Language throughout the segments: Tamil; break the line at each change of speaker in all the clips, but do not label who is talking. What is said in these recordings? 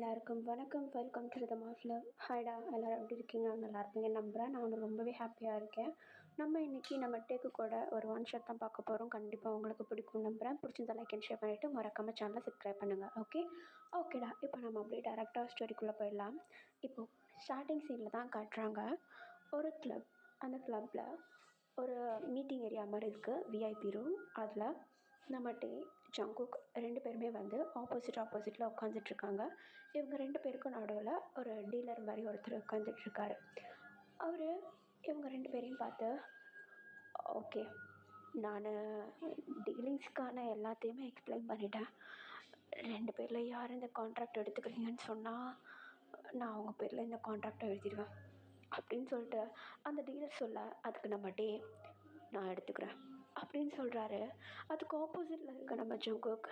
எல்லாருக்கும் வணக்கம். Welcome to the maf love. ஹாய்டா, எல்லோரும் எப்படி இருக்கீங்க? நல்லா இருப்பீங்க நம்புகிறேன். நான் ரொம்பவே ஹாப்பியாக இருக்கேன். நம்ம இன்றைக்கி நம்ம டேக்கு கூட ஒரு ஒன் ஷாட் தான் பார்க்க போகிறோம். கண்டிப்பாக உங்களுக்கு பிடிக்கும் நம்புகிறேன். பிடிச்சிருந்தா லைக் அண்ட் ஷேர் பண்ணிவிட்டு மறக்காமல் சேனலை சப்ஸ்கிரைப் பண்ணுங்கள். ஓகேடா. இப்போ நம்ம அப்படியே டேரெக்டாக ஸ்டோரிக்குள்ளே போயிடலாம். இப்போது ஸ்டார்டிங் சீனில் தான் காட்டுறாங்க ஒரு கிளப். அந்த கிளப்பில் ஒரு மீட்டிங் ஏரியா மாதிரி இருக்குது, விஐபி ரூம். அதில் நம்ம ஜங்குக் 2 பேருமே வந்து ஆப்போசிட்டில் உட்காந்துட்ருக்காங்க. இவங்க 2 பேருக்கும் நடுவில் ஒரு டீலர் மாதிரி ஒருத்தர் உட்காந்துட்ருக்காரு. அவர் இவங்க 2 பேரையும் பார்த்து, ஓகே, நான் டீலிங்ஸ்க்கான எல்லாத்தையுமே எக்ஸ்பிளைன் பண்ணிட்டேன். 2 பேரில் யார் இந்த கான்ட்ராக்ட் எடுத்துக்கிறீங்கன்னு சொன்னால் நான் அவங்க பேரில் இந்த கான்ட்ராக்டை எழுதிடுவேன் அப்படின்னு சொல்லிட்டு அந்த டீலர் சொல்ல, அதுக்கு நம்ம நான் எடுத்துக்கிறேன் அப்படின்னு சொல்கிறாரு. அதுக்கு ஆப்போசிட்டில் இருக்க நம்ம ஜங்குக்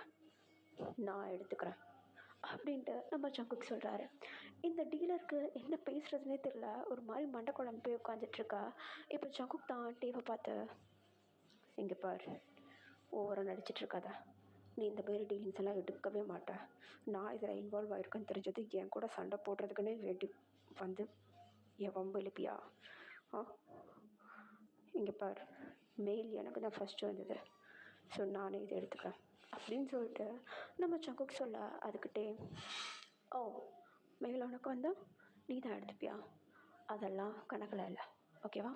நான் எடுத்துக்கிறேன் அப்படின்ட்டு நம்ம ஜங்குக் சொல்கிறாரு. இந்த டீலருக்கு என்ன பேசுகிறதுனே தெரில, ஒரு மாதிரி மண்டை குழம்பு போய் உட்காந்துட்ருக்கா. இப்போ ஜங்குக் தான் டீவை பார்த்து, இங்கே பார், ஓவராக நடிச்சிட்ருக்காத, நீ இந்த மாதிரி டீலிங்ஸ் எல்லாம் எடுக்கவே மாட்டேன். நான் இதில் இன்வால்வ் ஆகிருக்கேன்னு தெரிஞ்சது என் கூட சண்டை போடுறதுக்குன்னே வேண்டி வந்து என் வம்பு எழுப்பியா? இங்கே பார், மெயில் எனக்கு தான் ஃபஸ்ட்டு வந்தது, ஸோ நானே இதை எடுத்துக்கிறேன் அப்படின்னு சொல்லிட்டு நம்ம ஜங்குக் சொல்ல, அதுக்கிட்டே ஓ, மெயில் உனக்கு வந்தால் நீ தான் எடுத்துப்பியா? அதெல்லாம் கணக்கில் இல்லை, ஓகேவா?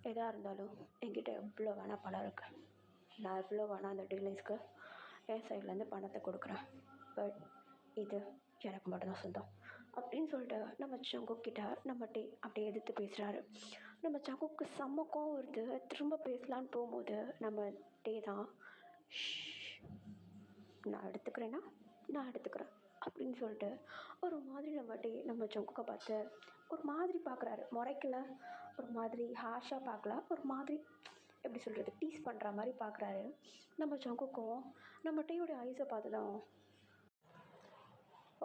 எதாக இருந்தாலும் என்கிட்ட எவ்வளோ வேணால் பணம் இருக்குது. நான் எவ்வளோ வேணால் அந்த டீலிங்ஸ்க்கு என் சைட்லேருந்து பணத்தை கொடுக்குறேன். பட் இது எனக்கு மட்டும்தான் சொந்தம் அப்படின்னு சொல்லிட்டு நம்ம ஜங்குக் கிட்ட நம்ம அப்படியே எதிர்த்து பேசுகிறாரு. நம்ம ஜங்குக்கு செம்மக்கம் வருது. திரும்ப பேசலான்னு போகும்போது நம்ம தான் நான் எடுத்துக்கிறேன்னா நான் எடுத்துக்கிறேன் அப்படின்னு சொல்லிட்டு ஒரு மாதிரி நம்ம ஜங்குக்கை பார்த்து ஒரு மாதிரி பார்க்குறாரு. முறைக்கல, ஒரு மாதிரி ஹாஷாக பார்க்கல, ஒரு மாதிரி எப்படி சொல்கிறது, டீஸ் பண்ணுற மாதிரி பார்க்குறாரு. நம்ம ஜங்குக்கும் நம்ம டீயோட ஐஸை பார்த்து தான்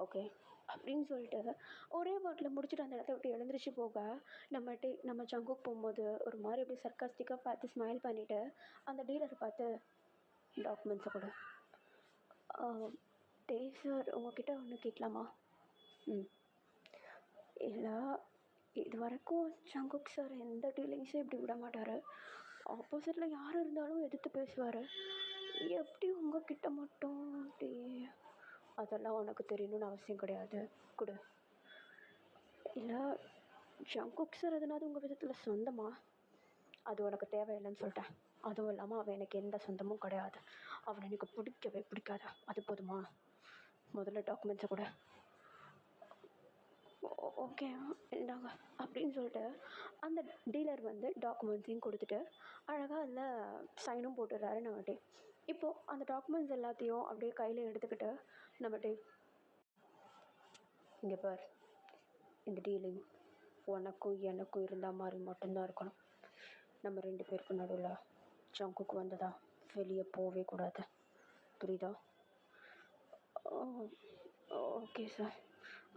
ஓகே அப்படின்னு சொல்லிட்டு ஒரே வாட்டில் முடிச்சுட்டு அந்த இடத்த விட்டு எழுந்திரிச்சு போக, நம்ம ஜங்குக் போகும்போது ஒரு மாதிரி அப்படி சர்க்காஸ்டிக்காக பார்த்து ஸ்மைல் பண்ணிவிட்டு அந்த டீலரை பார்த்து டாக்குமெண்ட்ஸை கூட சார் உங்ககிட்ட ஒன்று கேட்கலாமா? இல்லை, இது வரைக்கும் ஜங்குக் சார் எந்த டீலிங்ஸும் இப்படி விட மாட்டார். ஆப்போசிட்டில் யார் இருந்தாலும் எதிர்த்து பேசுவார். எப்படி உங்ககிட்ட மட்டும் அப்படி? அதெல்லாம் உனக்கு தெரியணும்னு அவசியம் கிடையாது, கொடு. இல்லை, ஜங்குக் சார் எதனாவது உங்கள் விதத்தில் சொந்தமா? அது உனக்கு தேவையில்லைன்னு சொல்லிட்டேன். அதுவும் இல்லாமல் அவன் எனக்கு எந்த சொந்தமும் கிடையாது. அவனை எனக்கு பிடிக்கவே பிடிக்காது. அது போதுமா? முதல்ல டாக்குமெண்ட்ஸை கூட. ஓகே இந்தாங்க அப்படின்னு சொல்லிட்டு அந்த டீலர் வந்து டாக்குமெண்ட்ஸையும் கொடுத்துட்டு அழகாக அதில் சைனும் போட்டுடுறாரு நம்ம இப்போது அந்த டாக்குமெண்ட்ஸ் எல்லாத்தையும் அப்படியே கையில் எடுத்துக்கிட்டு நம்ம இங்கே பார், இந்த டீலிங் உனக்கும் எனக்கும் இருந்தால் மாதிரி மட்டும்தான் இருக்கணும். நம்ம 2 பேருக்கு நடுவில் ஜங்குக்கு வந்ததா வெளியே போகவே கூடாது, புரியுதா? ஓகே சார்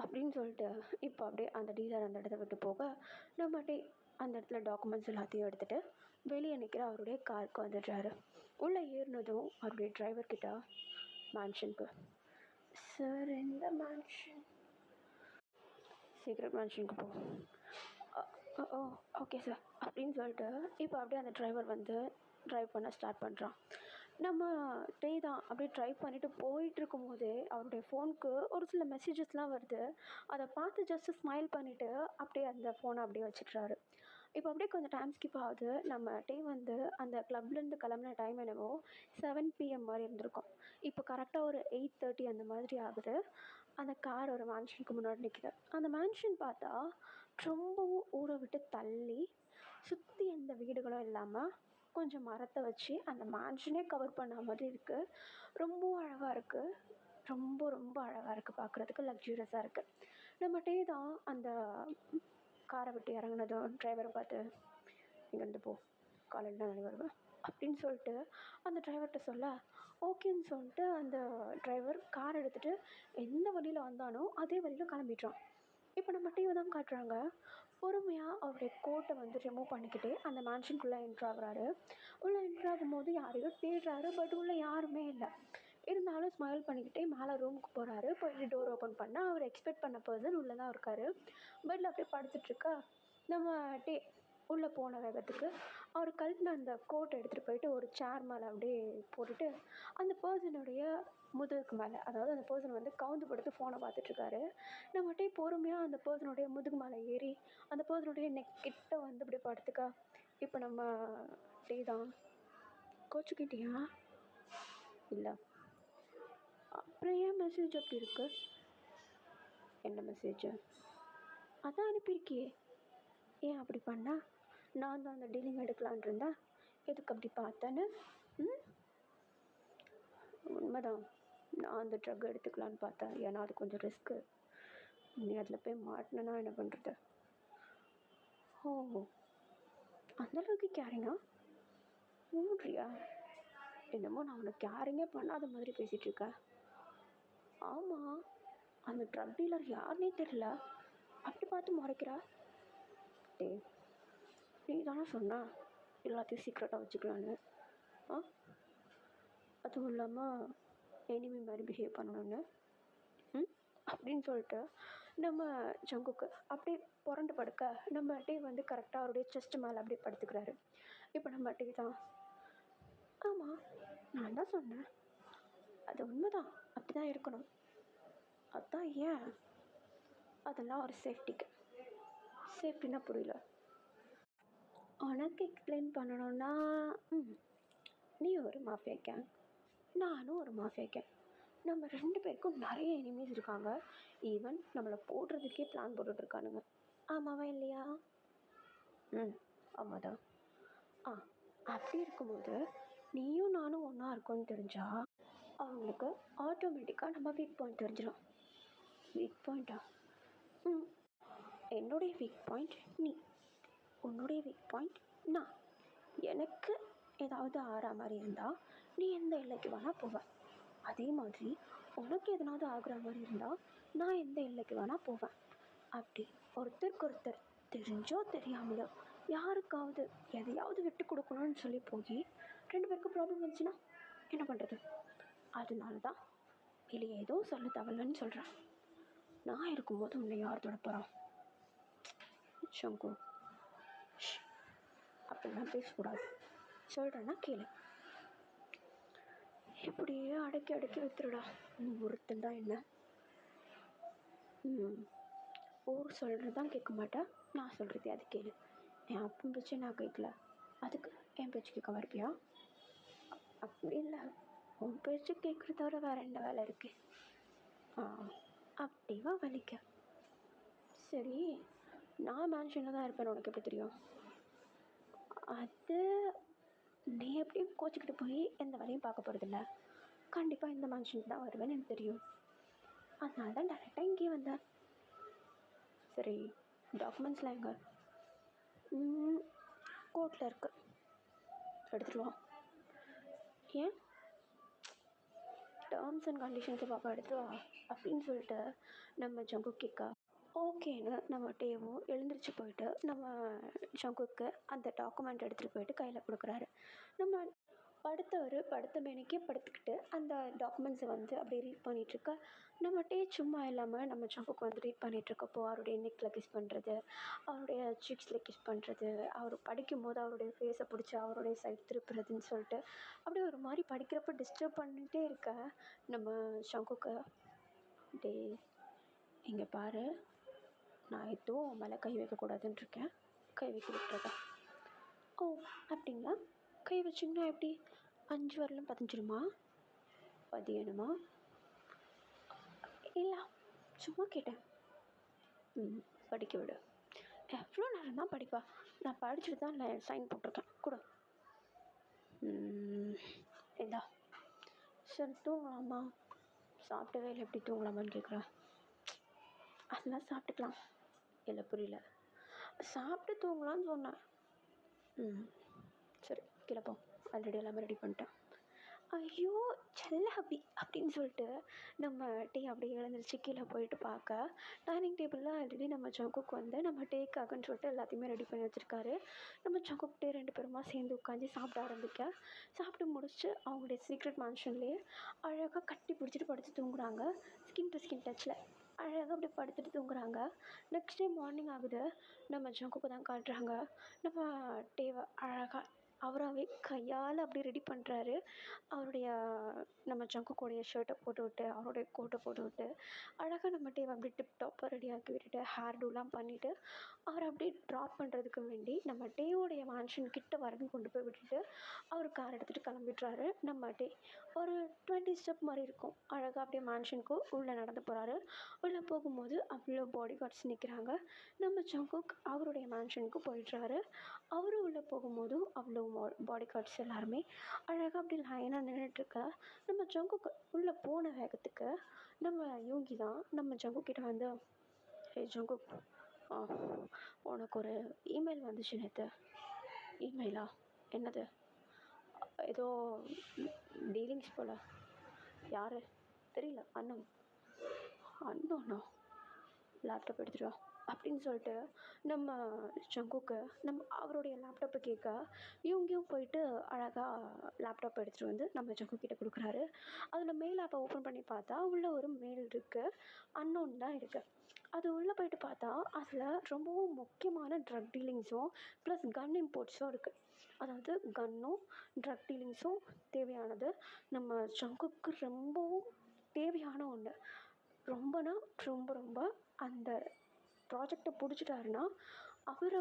அப்படின்னு சொல்லிட்டு இப்போ அப்படியே அந்த டீலர் அந்த இடத்த விட்டு போக, நம்ம அந்த இடத்துல டாக்குமெண்ட்ஸ் எல்லாத்தையும் எடுத்துகிட்டு வெளியே நிற்கிற அவருடைய காருக்கு வந்துடுறாரு. உள்ளே ஏறினதும் அவருடைய டிரைவர்கிட்ட மேன்ஷனுக்கு, சார் எந்த மேன்ஷன்? சீக்ரெட் மேன்ஷனுக்கு போ. ஓ ஓகே சார் அப்படின்னு சொல்லிட்டு இப்போ அப்படியே அந்த டிரைவர் வந்து ட்ரைவ் பண்ண ஸ்டார்ட் பண்ணுறான். நம்ம தான் அப்படியே ட்ரைவ் பண்ணிவிட்டு போயிட்டுருக்கும் போதே அவருடைய ஃபோனுக்கு ஒரு சில மெசேஜஸ்லாம் வருது. அதை பார்த்து ஜஸ்ட்டு ஸ்மைல் பண்ணிவிட்டு அப்படியே அந்த ஃபோனை அப்படியே வச்சுட்றாரு. இப்போ அப்படியே கொஞ்சம் டைம் ஸ்கிப் ஆகுது. நம்ம வந்து அந்த கிளப்லேருந்து கிளம்புன டைம் என்னவோ 7 PM மாதிரி இருந்திருக்கும். இப்போ கரெக்டாக ஒரு 8:30 அந்த மாதிரி ஆகுது. அந்த கார் ஒரு மேன்ஷனுக்கு முன்னாடி நிற்கிது. அந்த மேன்ஷன் பார்த்தா ரொம்பவும் ஊரை விட்டு தள்ளி, சுற்றி எந்த வீடுகளும் இல்லாமல் கொஞ்சம் மரத்தை வச்சு அந்த மேன்ஷனே கவர் பண்ண மாதிரி இருக்குது. ரொம்பவும் அழகாக இருக்குது. ரொம்ப ரொம்ப அழகாக இருக்குது, பார்க்குறதுக்கு லக்ஸூரியஸாக இருக்குது. நம்ம தான் அந்த காரை விட்டு இறங்குனதும் டிரைவரை பார்த்து, இங்கேருந்து போ, காலையில் தான் நான் வருவேன் அப்படின்னு சொல்லிட்டு அந்த டிரைவர்கிட்ட சொல்ல, ஓகேன்னு சொல்லிட்டு அந்த டிரைவர் கார் எடுத்துகிட்டு எந்த வழியில் வந்தானோ அதே வழியில் கிளம்பிட்டான். இப்போ நம்ம தான் காட்டுறாங்க. பொறுமையாக அவருடைய கோட்டை வந்து ரிமூவ் பண்ணிக்கிட்டே அந்த மேன்ஷனுக்குள்ளே என்ட்ரு ஆகுறாரு. உள்ளே என்ட்ரு ஆகும்போது யாரையோ தேடுறாரு. பட் உள்ளே யாருமே இல்லை. இருந்தாலும் ஸ்மைல் பண்ணிக்கிட்டே மேலே ரூமுக்கு போகிறாரு. போயிட்டு டோர் ஓப்பன் பண்ணால் அவர் எக்ஸ்பெக்ட் பண்ண பர்சன் உள்ளே தான் இருக்கார். பெட்டில் அப்படியே படுத்துட்ருக்கா. நம்ம டே உள்ளே போன வேகத்துக்கு அவர் கழட்டின அந்த கோட்டை எடுத்துகிட்டு போயிட்டு ஒரு சேர் மேலே அப்படியே போட்டுட்டு அந்த பர்சனுடைய முதுகுக்கு மேலே, அதாவது அந்த பர்சன் வந்து கவுந்து படுத்து ஃபோனை பார்த்துட்ருக்காரு. நம்ம அப்படியே பொறுமையாக அந்த பர்சனுடைய முதுகு மேலே ஏறி அந்த பர்சனுடைய நெக் கிட்ட வந்து அப்படியே படுத்துக்கா. இப்போ நம்ம டே தான். கோச்சுக்கிட்டியா? இல்லை. அப்புறம் ஏன் மெசேஜ் அப்படி இருக்கு? என்ன மெசேஜ்? அதான் அனுப்பியிருக்கியே. ஏன் அப்படி பண்ணா? நான் தான் அந்த டீலிங் எடுக்கலான் இருந்தேன். எதுக்கு அப்படி பார்த்தேன்னு? உண்மைதான், நான் அந்த ட்ரக் எடுத்துக்கலான்னு பார்த்தேன். ஏன்னா அது கொஞ்சம் ரிஸ்க்கு. நீ அதில் போய் மாட்டினா என்ன பண்ணுறது? ஓ, அந்தளவுக்கு கேரிங்கா? மூன்றியா? என்னமோ நான் உனக்கு கேரிங்கே பண்ணாத மாதிரி பேசிகிட்ருக்க. ஆமாம், அந்த ட்ரக் டீலர் யாருன்னே தெரியல, அப்படி பார்த்து முறைக்கிறா. டே, நீ தானே சொன்ன எல்லாத்தையும் சீக்ரெட்டாக வச்சுக்கலான்னு. அதுவும் இல்லாமல் எனிமி மாதிரி பிஹேவ் பண்ணணுன்னு அப்படின்னு சொல்லிட்டு நம்ம ஜங்குக்கு அப்படியே புரண்டு படுக்க நம்ம டே வந்து கரெக்டாக அவருடைய செஸ்ட் மேலே அப்படியே படுத்துக்கிறாரு. இப்போ நம்ம டே தான். ஆமாம், நான் தான் சொன்னேன், அது உண்மைதான், அப்படி தான் இருக்கணும். அதான் ஏன்? அதெல்லாம் ஒரு சேஃப்டிக்கு. சேஃப்டின்னா புரியல. உனக்கு எக்ஸ்பிளைன் பண்ணணுன்னா நீ ஒரு மாஃபியா கேங், நானும் ஒரு மாஃபியா கேங். நம்ம 2 பேருக்கும் நிறைய எனிமீஸ் இருக்காங்க. ஈவன் நம்மளை போடுறதுக்கே பிளான் போட்டுட்ருக்கானுங்க. ஆமாவா இல்லையா? ஆமாம் தான். அப்படி இருக்கும்போது நீயும் நானும் ஒன்றா இருக்கோன்னு தெரிஞ்சா அவங்களுக்கு ஆட்டோமேட்டிக்காக நம்ம வீக் பாயிண்ட் தெரிஞ்சிடும். வீக் பாயிண்ட்டா? என்னுடைய வீக் பாயிண்ட் நீ, உன்னுடைய வீக் பாயிண்ட் நான். எனக்கு ஏதாவது ஆகிற மாதிரி இருந்தால் நீ எந்த எல்லைக்கு வேணால் போவேன். அதே மாதிரி உனக்கு எதனாவது ஆகிற மாதிரி இருந்தால் நான் எந்த எல்லைக்கு வேணால் போவேன். அப்படி ஒருத்தருக்கு ஒருத்தர் தெரிஞ்சோ தெரியாமலோ யாருக்காவது எதையாவது விட்டு கொடுக்கணும்னு சொல்லி போய் 2 பேருக்கு ப்ராப்ளம் வந்துச்சுன்னா என்ன பண்ணுறது? அதனால தான் வெளியே ஏதோ சொல்ல தேவையில்லன்னு சொல்கிறேன். நான் இருக்கும்போது உன்னை யார் தொட போகிறான்? சங்கு, அப்படிலாம் பேசக்கூடாது. சொல்கிறேன்னா கேளு. இப்படியே அடக்கி அடக்கி வைத்துருடா. நீ ஒருத்தன் தான் என்ன. ஊர் சொல்கிறது தான் கேட்க மாட்டேன், நான் சொல்கிறது அது கேளு. என் அப்பன் பேச்சு நான் கேட்கல, அதுக்கு என் பேச்சு கேட்க இருப்பியா? அப்படி இல்லை, உன் பேச்சு கேட்குறத தவிர வேறு என்ன வேலை இருக்கு? அப்படிவா வலிக்க? சரி, நான் மேன்ஷனில் தான் இருப்பேன், உனக்கு எப்படி தெரியும்? அது நீ எப்படியும் கோச்சிக்கிட்டு போய் எந்த வேலையும் பார்க்க போகிறதில்ல, கண்டிப்பாக இந்த மேன்ஷனுக்கு தான் வருவேன்னு எனக்கு தெரியும். அதனால தான் டேரெக்டாக இங்கேயே வந்தேன். சரி, டாக்குமெண்ட்ஸ்லாம் எங்கே? கோர்ட்டில் இருக்கு, எடுத்துகிட்டு வா. ஏன்? டேர்ம்ஸ் அண்ட் கண்டிஷன்ஸை பாப்பா எடுத்து வா அப்படின்னு சொல்லிட்டு நம்ம ஜங்கு கேட்க ஓகேன்னு நம்ம டேவும் எழுந்திரிச்சு போயிட்டு நம்ம ஜங்குக்கு அந்த டாக்குமெண்ட் எடுத்துகிட்டு போயிட்டு கையில் கொடுக்குறாரு. நம்ம படுத்த மேனிக்கே படுத்துக்கிட்டு அந்த டாக்குமெண்ட்ஸை வந்து அப்படியே ரீட் பண்ணிகிட்ருக்க நம்ம டே சும்மா இல்லாமல் நம்ம ஜங்குக்கு வந்து ரீட் பண்ணிகிட்ருக்கப்போ அவருடைய நெக்கில் கிஸ் பண்ணுறது, அவருடைய சிக்ஸில் கிஸ் பண்ணுறது, அவர் படிக்கும்போது அவருடைய ஃபேஸை பிடிச்சி அவருடைய சைட் திருப்புறதுன்னு சொல்லிட்டு அப்படியே ஒரு மாதிரி படிக்கிறப்ப டிஸ்டர்ப் பண்ணிகிட்டே இருக்க நம்ம ஜங்குக்கு. டே, இங்கே பாரு, நான் எதுவும் உன் மேலே கை வைக்கக்கூடாதுன்னு இருக்கேன், கை வைக்க விட்டுறதா? ஓ, அப்படிங்களா? கை வச்சிங்கன்னா எப்படி? 5 வரலும் பதிஞ்சிருமா? பதியணுமா? இல்லை, சும்மா கேட்டேன். படிக்க விடு. எவ்வளோ நேரம் தான் படிப்பா? நான் படிச்சுட்டு தான் இல்லை சைன் போட்டிருக்கேன், கூட. இந்தா. சரி, தூங்கலாமா? சாப்பிட்டவே இல்லை, எப்படி தூங்கலாமான்னு கேட்குறேன். அதெல்லாம் சாப்பிட்டுக்கலாம். இல்லை, புரியல. சாப்பிட்டு தூங்கலான்னு சொன்னேன். சரி, கீழே போ, ஆல்ரெடி எல்லாமே ரெடி பண்ணிட்டேன். ஐயோ! செல்ல அபி அப்படின்னு சொல்லிட்டு நம்ம டீ அப்படியே எழுந்திரிச்சு கீழே போயிட்டு பார்க்க, டைனிங் டேபிளில் ஆல்ரெடி நம்ம ஜங்குக் வந்து நம்ம டீக்காகன்னு சொல்லிட்டு எல்லாத்தையுமே ரெடி பண்ணி வச்சுருக்காரு. நம்ம ஜங்குக் டீ 2 பேருமா சேர்ந்து உட்காந்து சாப்பிட ஆரம்பிக்க, சாப்பிட்டு முடிச்சுட்டு அவங்களுடைய சீக்ரெட் மேன்ஷன்லேயே அழகாக கட்டி பிடிச்சிட்டு படுத்து தூங்குறாங்க. ஸ்கின் டு ஸ்கின் டச்சில். அழகாக அப்படியே படுத்துட்டு தூங்குறாங்க. நெக்ஸ்ட் டே மார்னிங் ஆகுது. நம்ம ஜங்குக்கு தான் காட்டுறாங்க. நம்ம டேவ அழகா அவராவே கையால் அப்படியே ரெடி பண்ணுறாரு. அவருடைய நம்ம ஜங்குக்கோடைய ஷர்ட்டை போட்டுவிட்டு, அவருடைய கோட்டை போட்டுவிட்டு, அழகா நம்ம டேவ அப்படியே டிப் டாப்பாக ரெடியாக்கி விட்டுட்டு, ஹேர் டூலாம் பண்ணிவிட்டு, அவர அப்படியே ட்ராப் பண்ணுறதுக்கு வேண்டி நம்ம டேவோடைய மேன்ஷன் கிட்ட வரைக்கும் கொண்டு போய் விட்டுட்டு, அவர் கார் எடுத்துகிட்டு கிளம்பிட்றாரு. நம்ம டே ஒரு 20 ஸ்டெப் மாரி இருக்கும். அழகா அப்படியே மேன்ஷனுக்கு உள்ளே நடந்து போகிறாரு. உள்ளே போகும்போது அவ்வளோ பாடி கார்ட்ஸ் நிற்கிறாங்க. நம்ம ஜங்குக் அவருடைய மேன்ஷனுக்கு போயிடுறாரு. அவரும் உள்ளே போகும்போதும் அவ்வளோ பாடி கார்ட்ஸ் எல்லாருமே அழகாக அப்படி லைனாக நின்றுட்டுருக்க, நம்ம ஜங்குக்கு உள்ளே போன வேகத்துக்கு நம்ம யூங்கி தான் நம்ம ஜங்குக் கிட்ட வந்து, "ஏய் ஜங்குக், ஆ உனக்கு ஒரு இமெயில் வந்துச்சு நேற்று." "இமெயிலா? என்னது?" "ஏதோ டீலிங்ஸ் போல்." "யார்?" "தெரியல, அன்னோன்." "அன்னோனா? லேப்டாப் எடுத்துகிட்டு வா." அப்படின்னு சொல்லிட்டு நம்ம ஜங்குக்கு அவருடைய லேப்டாப்பை கேட்க, இவங்கேயும் போயிட்டு அழகாக லேப்டாப் எடுத்துகிட்டு வந்து நம்ம ஜங்குக் கிட்ட கொடுக்குறாரு. அதில் மெயில் ஆப்பை ஓப்பன் பண்ணி பார்த்தா உள்ளே ஒரு மெயில் இருக்குது. அன்னோன் தான் இருக்குது. அது உள்ளே போயிட்டு பார்த்தா அதில் ரொம்பவும் முக்கியமான ட்ரக் டீலிங்ஸும் ப்ளஸ் கன் இம்போர்ட்ஸும் இருக்குது. அதாவது கன்னும் ட்ரக் டீலிங்ஸும் தேவையானது. நம்ம ஜங்குக்கு ரொம்பவும் தேவையான ஒன்று. ரொம்பனா ரொம்ப ரொம்ப அந்த ப்ராஜெக்டை பிடிச்சிட்டாருன்னா, அவர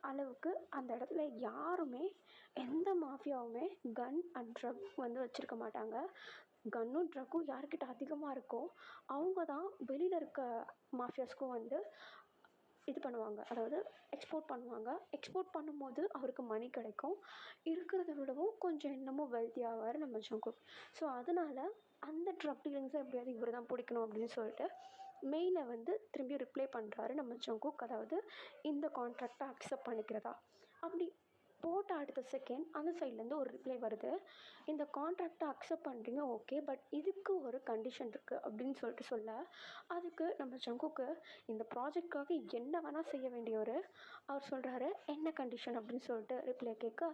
அளவுக்கு அந்த இடத்துல யாருமே, எந்த மாஃபியாவுமே கன் அண்ட் ட்ரக் வந்து வச்சுருக்க மாட்டாங்க. கன்னும் ட்ரக்கும் யார்கிட்ட அதிகமாக இருக்கோ அவங்க தான் வெளியில் இருக்க மாஃபியாஸ்க்கும் வந்து இது பண்ணுவாங்க. அதாவது எக்ஸ்போர்ட் பண்ணுவாங்க. எக்ஸ்போர்ட் பண்ணும்போது அவருக்கு மணி கிடைக்கும். இருக்கிறத விடவும் கொஞ்சம் இன்னமும் வெல்த்தி ஆவார் நம்ம ஜங்குக். ஸோ அதனால் அந்த ட்ரக் டீலிங்ஸை எப்படியாவது இவர் தான் பிடிக்கணும் அப்படின்னு சொல்லிட்டு மெயிலை வந்து திரும்பி ரிப்ளை பண்ணுறாரு நம்ம ஜங்குக். அதாவது இந்த கான்ட்ராக்டை அக்செப்ட் பண்ணிக்கிறதா. அப்படி போட்ட அடுத்த செகண்ட் அந்த சைட்லேருந்து ஒரு ரிப்ளை வருது. இந்த கான்ட்ராக்டை அக்செப்ட் பண்ணுறீங்க ஓகே, பட் இதுக்கு ஒரு கண்டிஷன் இருக்குது அப்படின்னு சொல்லிட்டு சொல்ல, அதுக்கு நம்ம ஜங்குக்கு இந்த ப்ராஜெக்ட்காக என்ன வேணால் செய்ய வேண்டியவர் அவர் சொல்கிறாரு, என்ன கண்டிஷன் அப்படின்னு சொல்லிட்டு ரிப்ளை கேட்க,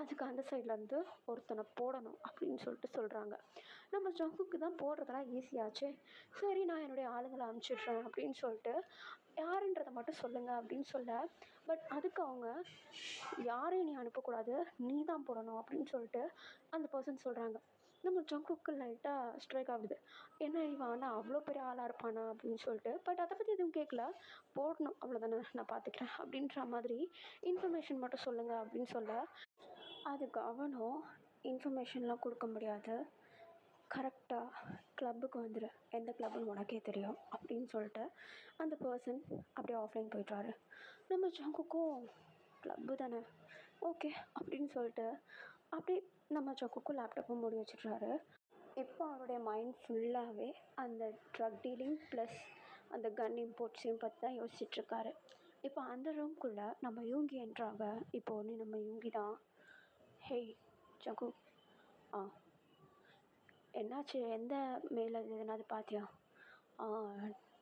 அதுக்கு அந்த சைட்லேருந்து ஒருத்தனை போடணும் அப்படின்னு சொல்லிட்டு சொல்கிறாங்க. நம்ம ஜங்குக்கு தான் போடுறதெல்லாம் ஈஸியாச்சே, சரி நான் என்னுடைய ஆளுங்களை அனுப்பிச்சிட்றேன் அப்படின்னு சொல்லிட்டு, யாருன்றதை மட்டும் சொல்லுங்கள் அப்படின்னு சொல்ல, பட் அதுக்கு அவங்க, யாரையும் நீ அனுப்பக்கூடாது, நீ தான் போடணும் அப்படின்னு சொல்லிட்டு அந்த பர்சன் சொல்கிறாங்க. நம்ம ஜங்குக்கு லைட்டாக ஸ்ட்ரைக் ஆகுது. என்ன இவன் வந்து அவ்வளோ பெரிய ஆளாக இருப்பானா அப்படின்னு சொல்லிட்டு, பட் அதை பற்றி எதுவும் கேட்கல. போடணும் அவ்வளோதானே, நான் பார்த்துக்கிறேன் அப்படின்ற மாதிரி இன்ஃபர்மேஷன் மட்டும் சொல்லுங்கள் அப்படின்னு சொல்ல, அதுக்கு அவனும் இன்ஃபர்மேஷன்லாம் கொடுக்க முடியாது, கரெக்டாக கிளப்புக்கு வந்துடு, எந்த கிளப்புன்னு உனக்கே தெரியும் அப்படின்னு சொல்லிட்டு அந்த பர்சன் அப்படியே ஆஃப்லைன் போயிட்டாரு. நம்ம ஜங்குக்கும் கிளப்பு தானே ஓகே அப்படின்னு சொல்லிட்டு அப்படியே நம்ம ஜங்குக்கும் லேப்டாப்பும் மூடி வச்சிட்றாரு. இப்போ அவருடைய மைண்ட் ஃபுல்லாகவே அந்த ட்ரக் டீலிங் ப்ளஸ் அந்த கன் இம்போர்ட்ஸையும் பற்றி தான் யோசிச்சுட்ருக்காரு. இப்போ அந்த ரூம்குள்ளே நம்ம யூங்கி என்றாங்க. இப்போ ஒன்று நம்ம யூங்கி தான். ஹேய் ஜங்கு, ஆ என்னாச்சு, எந்த மெயில் அது எதனாவது பார்த்தியா? ஆ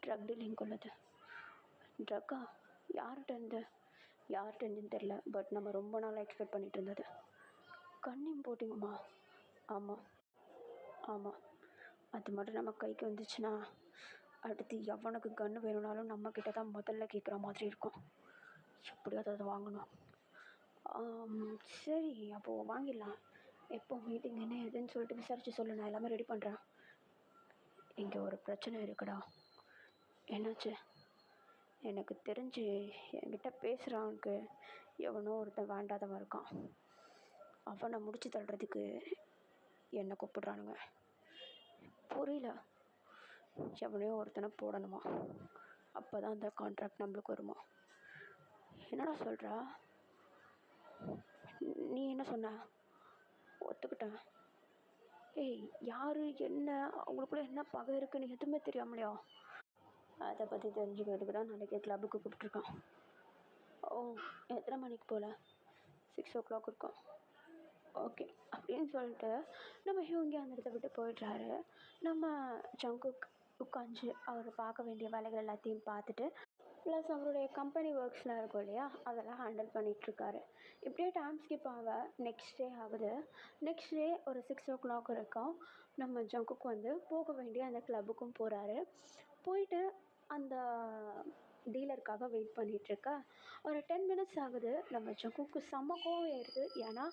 ட்ரக் டீலிங் உள்ளது. ட்ரக்கா? யார்கிட்டேருந்து? யார்கிட்டேருந்துன்னு தெரில, பட் நம்ம ரொம்ப நாளாக எக்ஸ்பெக்ட் பண்ணிகிட்டு இருந்தது. கன் இம்போர்ட்டிங்குமா? ஆமாம் ஆமாம். அது மட்டும் நம்ம கைக்கு வந்துச்சுன்னா அடுத்து எவனுக்கு கன்று வேணும்னாலும் நம்மக்கிட்ட தான் முதல்ல கேட்குற மாதிரி இருக்கும். எப்படியாவது அதை வாங்கணும். சரி அப்போது வாங்கிடலாம். எப்போ மீட்டிங் என்ன ஏதுன்னு சொல்லிட்டு விசாரித்து சொல்லு, நான் எல்லாமே ரெடி பண்ணுறேன். இங்கே ஒரு பிரச்சனை இருக்குடா. என்னாச்சு? எனக்கு தெரிஞ்சு என்கிட்ட பேசுகிறவனுக்கு எவனோ ஒருத்தன் வேண்டாதவன் இருக்கான். அவனை முடிச்சு தள்ளுறதுக்கு என்னை கூப்பிடுறானுங்க. புரியல. எவனையோ ஒருத்தனை போடணுமா, அப்போ தான் அந்த கான்ட்ராக்ட் நம்மளுக்கு வருமா? என்னடா சொல்கிறா? நீ என்ன சொன்ன? ஒத்துக்கிட்டேன். ஏய் யார், என்ன, அவங்களுக்குள்ள என்ன பகை இருக்குன்னு எதுவுமே தெரியாமலையா? அதை பற்றி தெரிஞ்சுக்கிறதுக்கு தான் நாளைக்கு கிளப்புக்கு கூப்பிட்ருக்கான். ஓ, எத்தனை மணிக்கு போகல? 6 o'clock இருக்கும். ஓகே அப்படின்னு சொல்லிட்டு நம்ம ஹியூங்கி அந்த இடத்த விட்டு போயிடுறாரு. நம்ம ஜங்குக் உட்காந்து அவர் பார்க்க வேண்டிய வேலைகள் எல்லாத்தையும் பார்த்துட்டு ப்ளஸ் அவருடைய கம்பெனி ஒர்க்ஸ்லாம் இருக்கும் இல்லையா, அதெல்லாம் ஹேண்டில் பண்ணிகிட்ருக்காரு. இப்படியே டைம் ஸ்கிப் ஆக நெக்ஸ்ட் டே ஆகுது. நெக்ஸ்ட் டே ஒரு 6 o'clock இருக்கும். நம்ம ஜங்குக்கு வந்து போக வேண்டிய அந்த கிளப்புக்கும் போகிறாரு. போயிட்டு அந்த டீலருக்காக வெயிட் பண்ணிகிட்ருக்க ஒரு 10 minutes ஆகுது. நம்ம ஜங்குக்கு செம்ம கோவம் ஏறுது. ஏன்னா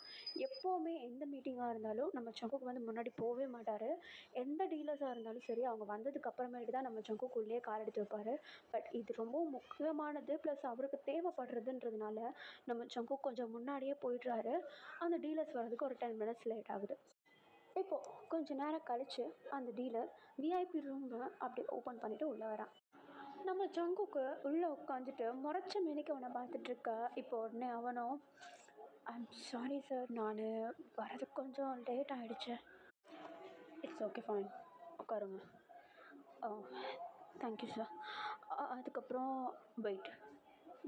எப்போவுமே எந்த மீட்டிங்காக இருந்தாலும் நம்ம ஜங்குக்கு வந்து முன்னாடி போகவே மாட்டார். எந்த டீலர்ஸாக இருந்தாலும் சரி, அவங்க வந்ததுக்கு அப்புறமேட்டு தான் நம்ம ஜங்குக்கு உள்ளே கால் எடுத்து வைப்பார். பட் இது ரொம்ப முக்கியமானது, ப்ளஸ் அவருக்கு தேவைப்படுறதுன்றதுனால நம்ம ஜங்குக் கொஞ்சம் முன்னாடியே போயிடுறாரு. அந்த டீலர்ஸ் வர்றதுக்கு ஒரு 10 minutes லேட் ஆகுது. இப்போது கொஞ்சம் நேரம் கழித்து அந்த டீலர் விஐபி ரூமை அப்படி ஓப்பன் பண்ணிவிட்டு உள்ளே வரான். நம்ம ஜங்குக்கு உள்ளே உட்காந்துட்டு முறைச்ச மேனிக்கு அவனை பார்த்துட்ருக்க. இப்போ உடனே அவனும், ஐம் சாரி சார், நான் வரதுக்கு கொஞ்சம் லேட் ஆகிடுச்சு. இட்ஸ் ஓகே, ஃபைன், உட்காருங்க. Thank you sir. அதுக்கப்புறம் வெயிட்,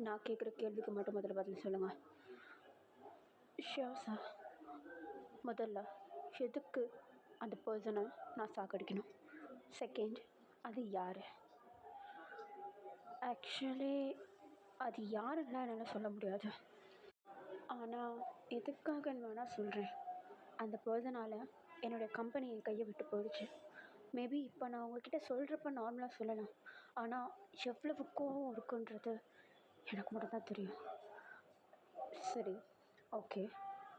நான் கேட்குற கேள்விக்கு மட்டும் முதல்ல பதில் சொல்லுங்கள். Sure sir. முதல்ல எதுக்கு அந்த பர்சனை நான் சாகடிக்கணும்? செகண்ட், அது யார்? ஆக்சுவலி அது யாருன்னா என்னால் சொல்ல முடியாது. ஆனால் எதுக்காகன்னு வேணால் சொல்கிறேன். அந்த பர்சனால் என்னுடைய கம்பெனி என் கையை விட்டு போயிடுச்சு. மேபி இப்போ நான் உங்ககிட்ட சொல்கிறப்ப நார்மலாக சொல்லலாம். ஆனால் எவ்வளவு கோவம் இருக்குன்றது எனக்கு மட்டும்தான் தெரியும். சரி, ஓகே,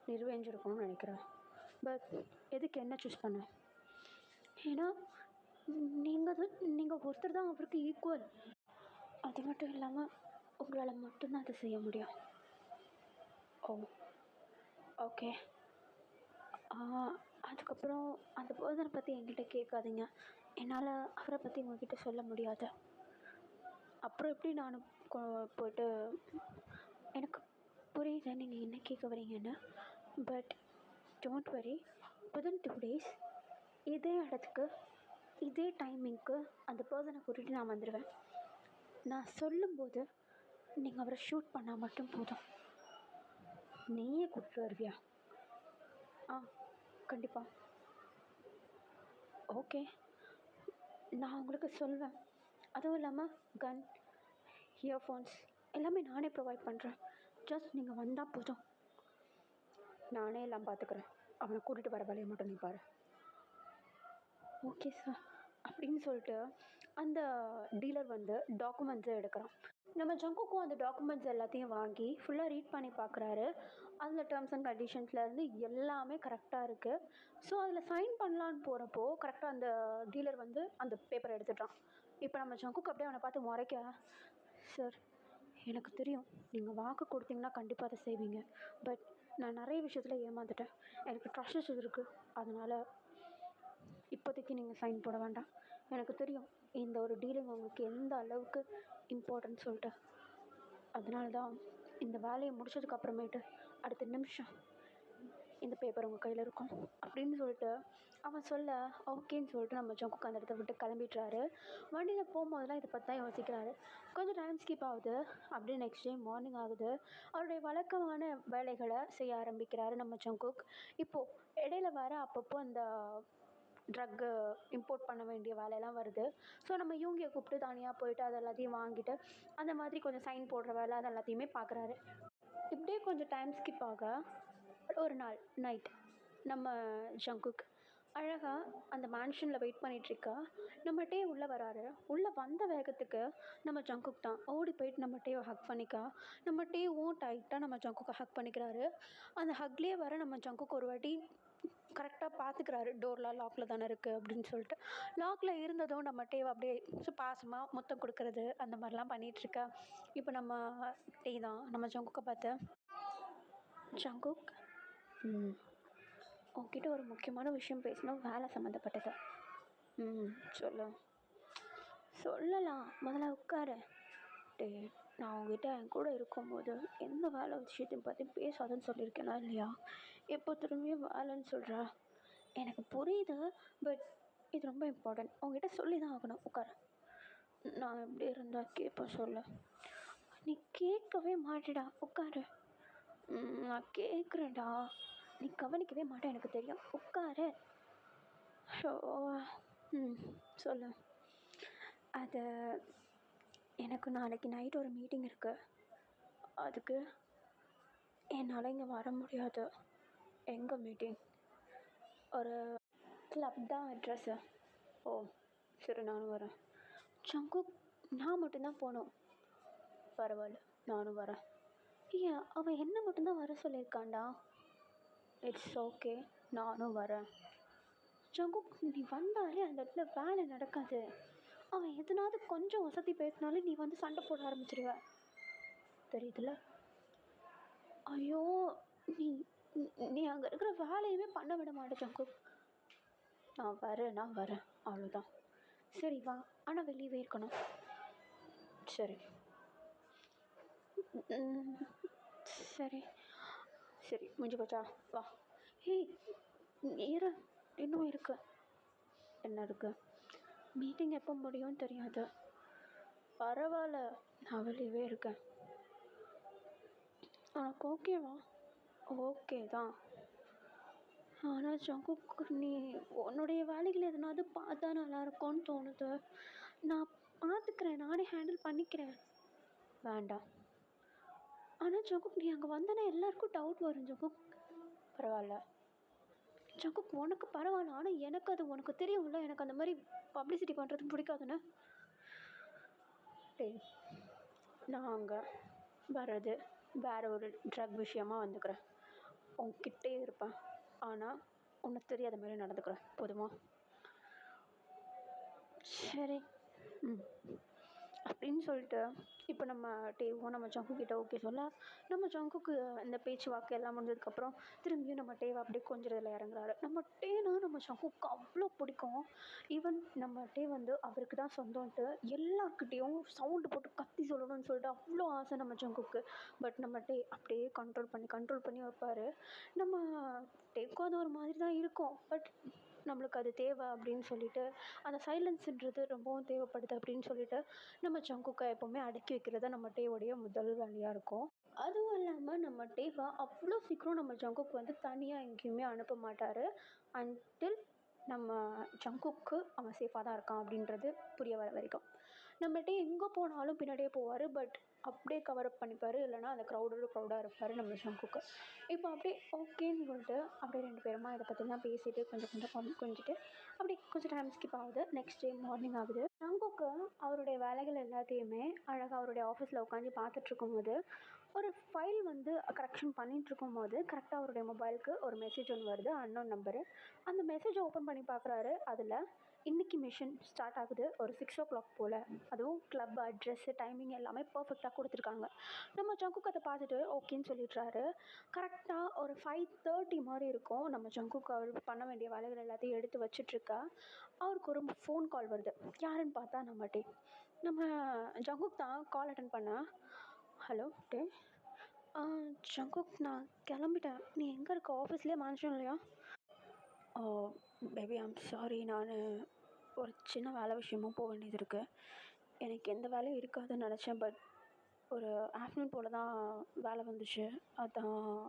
நிர்வகிச்சிருக்கணும்னு நினைக்கிறேன். பட் எதுக்கு என்ன சூஸ் பண்ண? ஏன்னா நீங்கள் ஒருத்தர் தான் அவருக்கு ஈக்குவல். அது மட்டும் இல்லாமல் உங்களால் மட்டும்தான் அதை செய்ய முடியும். ஓ, ஓகே. அதுக்கப்புறம் அந்த பர்சனை பற்றி என்கிட்ட கேட்காதீங்க. என்னால் அவரை பற்றி உங்ககிட்ட சொல்ல முடியாது. அப்புறம் எப்படி நான் போய்ட்டு, எனக்கு புரியுது நீங்கள் என்ன கேட்க வரீங்கன்னு. But don't worry, within 2 days இதே இடத்துக்கு இதே டைமிங்க்கு அந்த பர்சனை கூட்டிகிட்டு நான் வந்துடுவேன். நான் சொல்லும்போது நீங்கள் அவரை ஷூட் பண்ணால் மட்டும் போதும். நீயே கூப்பிட்டு வருவியா? கண்டிப்பாக. ஓகே, நான் உங்களுக்கு சொல்வேன். அதுவும் இல்லாமல் கன், இயர்ஃபோன்ஸ் எல்லாமே நானே ப்ரொவைட் பண்ணுறேன். ஜஸ்ட் நீங்கள் வந்தால் போதும். நானே எல்லாம் பார்த்துக்குறேன். அவனை கூட்டிகிட்டு வர வேலையை மட்டும் நீ பாரு. ஓகே சார் அப்படின்னு சொல்லிட்டு அந்த டீலர் வந்து டாக்குமெண்ட்ஸை எடுக்கிறான். நம்ம ஜங்குக்கும் அந்த டாக்குமெண்ட்ஸ் எல்லாத்தையும் வாங்கி ஃபுல்லாக ரீட் பண்ணி பார்க்குறாரு. அதில் டேர்ம்ஸ் அண்ட் கண்டிஷன்ஸ்லேருந்து எல்லாமே கரெக்டாக இருக்குது. ஸோ அதில் சைன் பண்ணலான்னு போகிறப்போ கரெக்டாக அந்த டீலர் வந்து அந்த பேப்பரை எடுத்துட்டான். இப்போ நம்ம ஜங்குக்கு அப்படியே அவனை பார்த்து முறைக்க, சார் எனக்கு தெரியும் நீங்கள் வாக்கு கொடுத்தீங்கன்னா கண்டிப்பாக அதை செய்வீங்க. பட் நான் நிறைய விஷயத்தில் ஏமாந்துட்டேன். எனக்கு ட்ரஸ்ட் இஷ்யூஸ் இருக்குது. அதனால் இப்போதைக்கு நீங்கள் சைன் போட வேண்டாம். எனக்கு தெரியும் இந்த ஒரு டீலிங் உங்களுக்கு எந்த அளவுக்கு இம்பார்ட்டன்ட் சொல்லிட்டு. அதனால தான் இந்த வேலையை முடிச்சதுக்கு அப்புறமேட்டு அடுத்த நிமிஷம் இந்த பேப்பர் உங்கள் கையில் இருக்கும் அப்படின்னு சொல்லிட்டு அவன் சொல்ல, ஓகேன்னு சொல்லிட்டு நம்ம ஜங்குக்கு அந்த இடத்த விட்டு கிளம்பிட்டுறாரு. வண்டியில் போகும்போதெல்லாம் இதை பற்றி தான் யோசிக்கிறாரு. கொஞ்சம் டைம் ஸ்கிப் ஆகுது. அப்படியே நெக்ஸ்ட் டே மார்னிங் ஆகுது. அவருடைய வழக்கமான வேலைகளை செய்ய ஆரம்பிக்கிறாரு நம்ம ஜங்குக். இப்போது இடையில வர அப்பப்போ அந்த ட்ரக்கு இம்போர்ட் பண்ண வேண்டிய வேலையெல்லாம் வருது. ஸோ நம்ம யூங்கியை கூப்பிட்டு தனியாக போயிட்டு அது எல்லாத்தையும் வாங்கிட்டு அந்த மாதிரி கொஞ்சம் சைன் போடுற வேலை அது எல்லாத்தையுமே பார்க்குறாரு. இப்படியே கொஞ்சம் டைம் ஸ்கிப் ஆக ஒரு நாள் நைட் நம்ம ஜங்குக் அழகாக அந்த மேன்ஷனில் வெயிட் பண்ணிகிட்ருக்கா. நம்ம டே உள்ளே வராரு. உள்ளே வந்த வேகத்துக்கு நம்ம ஜங்குக் தான் ஓடி போயிட்டு நம்ம டேவை ஹக் பண்ணிக்கா. நம்ம டேவும் டைட்டாக நம்ம ஜங்குக்கை ஹக் பண்ணிக்கிறாரு. அந்த ஹக்லேயே வர நம்ம ஜங்குக்கு ஒரு வாட்டி கரெக்டாக பார்த்துக்கிறாரு. டோர்லாம் லாக்கில் தானே இருக்குது அப்படின்னு சொல்லிட்டு. லாக்கில் இருந்ததும் நம்ம டேவை அப்படியே பாசமாக முத்தம் கொடுக்கறது அந்த மாதிரிலாம் பண்ணிகிட்ருக்கா. இப்போ நம்ம டே தான் நம்ம ஜங்குக்கை பார்த்து, ஜங்குக், உன்கிட்ட ஒரு முக்கியமான விஷயம் பேசணும், வேலை சம்மந்தப்பட்டது. சொல்லு. சொல்லலாம், முதல்ல உட்காரு. டே, நான் உங்ககிட்ட என் கூட இருக்கும்போது எந்த வேலை விஷயத்தையும் பற்றி பேசாதுன்னு சொல்லியிருக்கேனா இல்லையா? எப்போ திரும்பியும் வேலைன்னு சொல்கிறா? எனக்கு புரியுது. பட் இது ரொம்ப இம்பார்ட்டன்ட். உங்ககிட்ட சொல்லி தான் ஆகணும். உட்காரு. நான் எப்படி இருந்தால் கேட்பேன் சொல்ல. நீ கேட்கவே மாட்டேடா. உட்காரு. நான் கேட்குறேன்டா. நீ கவனிக்கவே மாட்டே எனக்கு தெரியும். உட்காரு. ஸோ சொல்லு. அது எனக்கு நாளைக்கு நைட் ஒரு மீட்டிங் இருக்குது. அதுக்கு என்னால் இங்கே வர முடியாது. எங்கே மீட்டிங்? ஒரு கிளப் தான் அட்ரஸ்ஸு. ஓ சரி, நானும் வரேன். ஜங்குக், நான் மட்டும்தான் போகணும். பரவாயில்ல, நானும் வரேன். ஏன் அவன் என்ன மட்டும்தான் வர சொல்லியிருக்கான்டா. இட்ஸ் ஓகே, நானும் வரேன். ஜங்குக், நீ வந்தாலே அந்த இடத்துல வேலை நடக்காது. அவன் எதனாவது கொஞ்சம் வசதி பேசினாலே நீ வந்து சண்டை போட ஆரம்பிச்சிடுவ. தெரியுதுல்ல? ஐயோ, நீ நீ அங்கே இருக்கிற வேலையுமே பண்ண விட மாட்டே ஜங்குக். நான் வரேன் அவ்வளோதான். சரி வா, ஆனால் வெளியவே இருக்கணும். சரி. சரி சரி, முடிஞ்சு போச்சா? வா. ஏய் இரு, இன்னும் இருக்கு. என்ன இருக்கு? மீட்டிங் எப்போ முடியும்னு தெரியாது. பரவாயில்ல, நான் வெளியவே இருக்கேன். உனக்கு ஓகேவா? ஓகே தான். ஆனால் ஜங்குக், நீ உன்னுடைய வேலைகள் எதனாவது பார்த்தா நல்லாயிருக்கும்னு தோணுது. நான் பார்த்துக்கிறேன், நானே ஹேண்டில் பண்ணிக்கிறேன். வேண்டாம். ஆனால் ஜங்குக், நீ அங்கே வந்தனா எல்லாருக்கும் டவுட் வரும் ஜங்குக். பரவாயில்ல ஜங்குக், உனக்கு பரவாயில்ல. ஆனால் எனக்கு அது உனக்கு தெரியும்ல, எனக்கு அந்த மாதிரி பப்ளிசிட்டி பண்ணுறது பிடிக்காதுன்னு. டேய், நான் அங்கே வர்றது வேறு ஒரு ட்ரக் விஷயமாக வந்துக்கிறேன். உன்கிட்டே இருப்பேன், ஆனால் உனக்கு தெரியாத மாதிரி நடந்துக்கிறேன். போதுமா? சரி. அப்படின்னு சொல்லிட்டு இப்போ நம்ம டேவும் நம்ம ஜங்குக்கிட்ட ஓகே சொல்ல, நம்ம ஜங்குக்கு இந்த பேச்சுவாக்கு எல்லாம் முடிஞ்சதுக்கப்புறம் திரும்பியும் நம்ம டேவை அப்படியே கொஞ்சிறதுல இறங்குறாரு. நம்ம டேனா நம்ம ஜங்குக்கு அவ்வளோ பிடிக்கும். ஈவன் நம்ம டே வந்து அவருக்கு தான் சொந்தம்ன்ட்டு எல்லாருக்கிட்டேயும் சவுண்டு போட்டு கத்தி சொல்லணும்னு சொல்லிட்டு அவ்வளோ ஆசை நம்ம ஜங்குக்கு. பட் நம்ம டே அப்படியே கண்ட்ரோல் பண்ணி வைப்பார். நம்ம டேக்கும் அது ஒரு மாதிரி தான் இருக்கும். பட் நம்மளுக்கு அது தேவை அப்படின்னு சொல்லிட்டு, அந்த சைலன்ஸுன்றது ரொம்பவும் தேவைப்படுது அப்படின்னு சொல்லிட்டு நம்ம ஜங்குக்கை எப்போவுமே அடக்கி வைக்கிறது தான் நம்ம டேவோடைய முதல் வேலையாக இருக்கும். அதுவும் இல்லாமல் நம்ம டேவை அவ்வளோ சீக்கிரம் நம்ம ஜங்குக்கு வந்து தனியாக எங்கேயுமே அனுப்ப மாட்டார். அன்டில் நம்ம ஜங்குக்கு அவன் சேஃபாக தான் இருக்கான் அப்படின்றது புரிய வர வரைக்கும். நம்ம டே எங்கே போனாலும் பின்னாடியே போவார். பட் அப்படியே கவரப் பண்ணிப்பார். இல்லைனா அந்த க்ரௌடாக இருப்பார் நம்ம ஜங்குக்கு. இப்போ அப்படியே ஓகேன்னு சொல்லிட்டு அப்படியே 2 பேருமா இதை பற்றிலாம் பேசிவிட்டு கொஞ்சிட்டு அப்படியே கொஞ்சம் டைம் ஸ்கிப் ஆகுது. நெக்ஸ்ட் டே மார்னிங் ஆகுது. ஜங்குக்கு அவருடைய வேலைகள் எல்லாத்தையுமே அழகாக அவருடைய ஆஃபீஸில் உட்காந்து பார்த்துட்ருக்கும்போது ஒரு ஃபைல் வந்து கரெக்ஷன் பண்ணிகிட்ருக்கும்போது கரெக்டாக அவருடைய மொபைலுக்கு ஒரு மெசேஜ் ஒன்று வருது, அன்னோன் நம்பரு. அந்த மெசேஜை ஓப்பன் பண்ணி பார்க்குறாரு. அதில் இன்றைக்கி மிஷன் ஸ்டார்ட் ஆகுது ஒரு 6 o'clock போல். அதுவும் கிளப் அட்ரெஸ்ஸு டைமிங் எல்லாமே பர்ஃபெக்டாக கொடுத்துருக்காங்க. நம்ம ஜங்குக்கு அதை பார்த்துட்டு ஓகேன்னு சொல்லிடுறாரு. கரெக்டாக ஒரு 5:30 மாதிரி இருக்கும். நம்ம ஜங்குக்கு அவர் பண்ண வேண்டிய வேலைகள் எல்லாத்தையும் எடுத்து வச்சிட்ருக்கா. அவருக்கு ஒரு ஃபோன் கால் வருது. யாருன்னு பார்த்தா நம்ம டே. நம்ம ஜங்குக் தான் கால் அட்டன் பண்ண. ஹலோ டே. ஜங்குக், நான் கிளம்பிட்டேன். நீ எங்கே இருக்க? ஆஃபீஸ்லேயே மேன்ஷன் இல்லையா? பேபி ஐம் சாரி, நான் ஒரு சின்ன வேலை விஷயமா போக வேண்டியது இருக்குது. எனக்கு எந்த வேலையும் இருக்காதுன்னு நினச்சேன். பட் ஒரு ஆஃப்டர்நூன் போல் தான் வேலை வந்துச்சு. அதான்.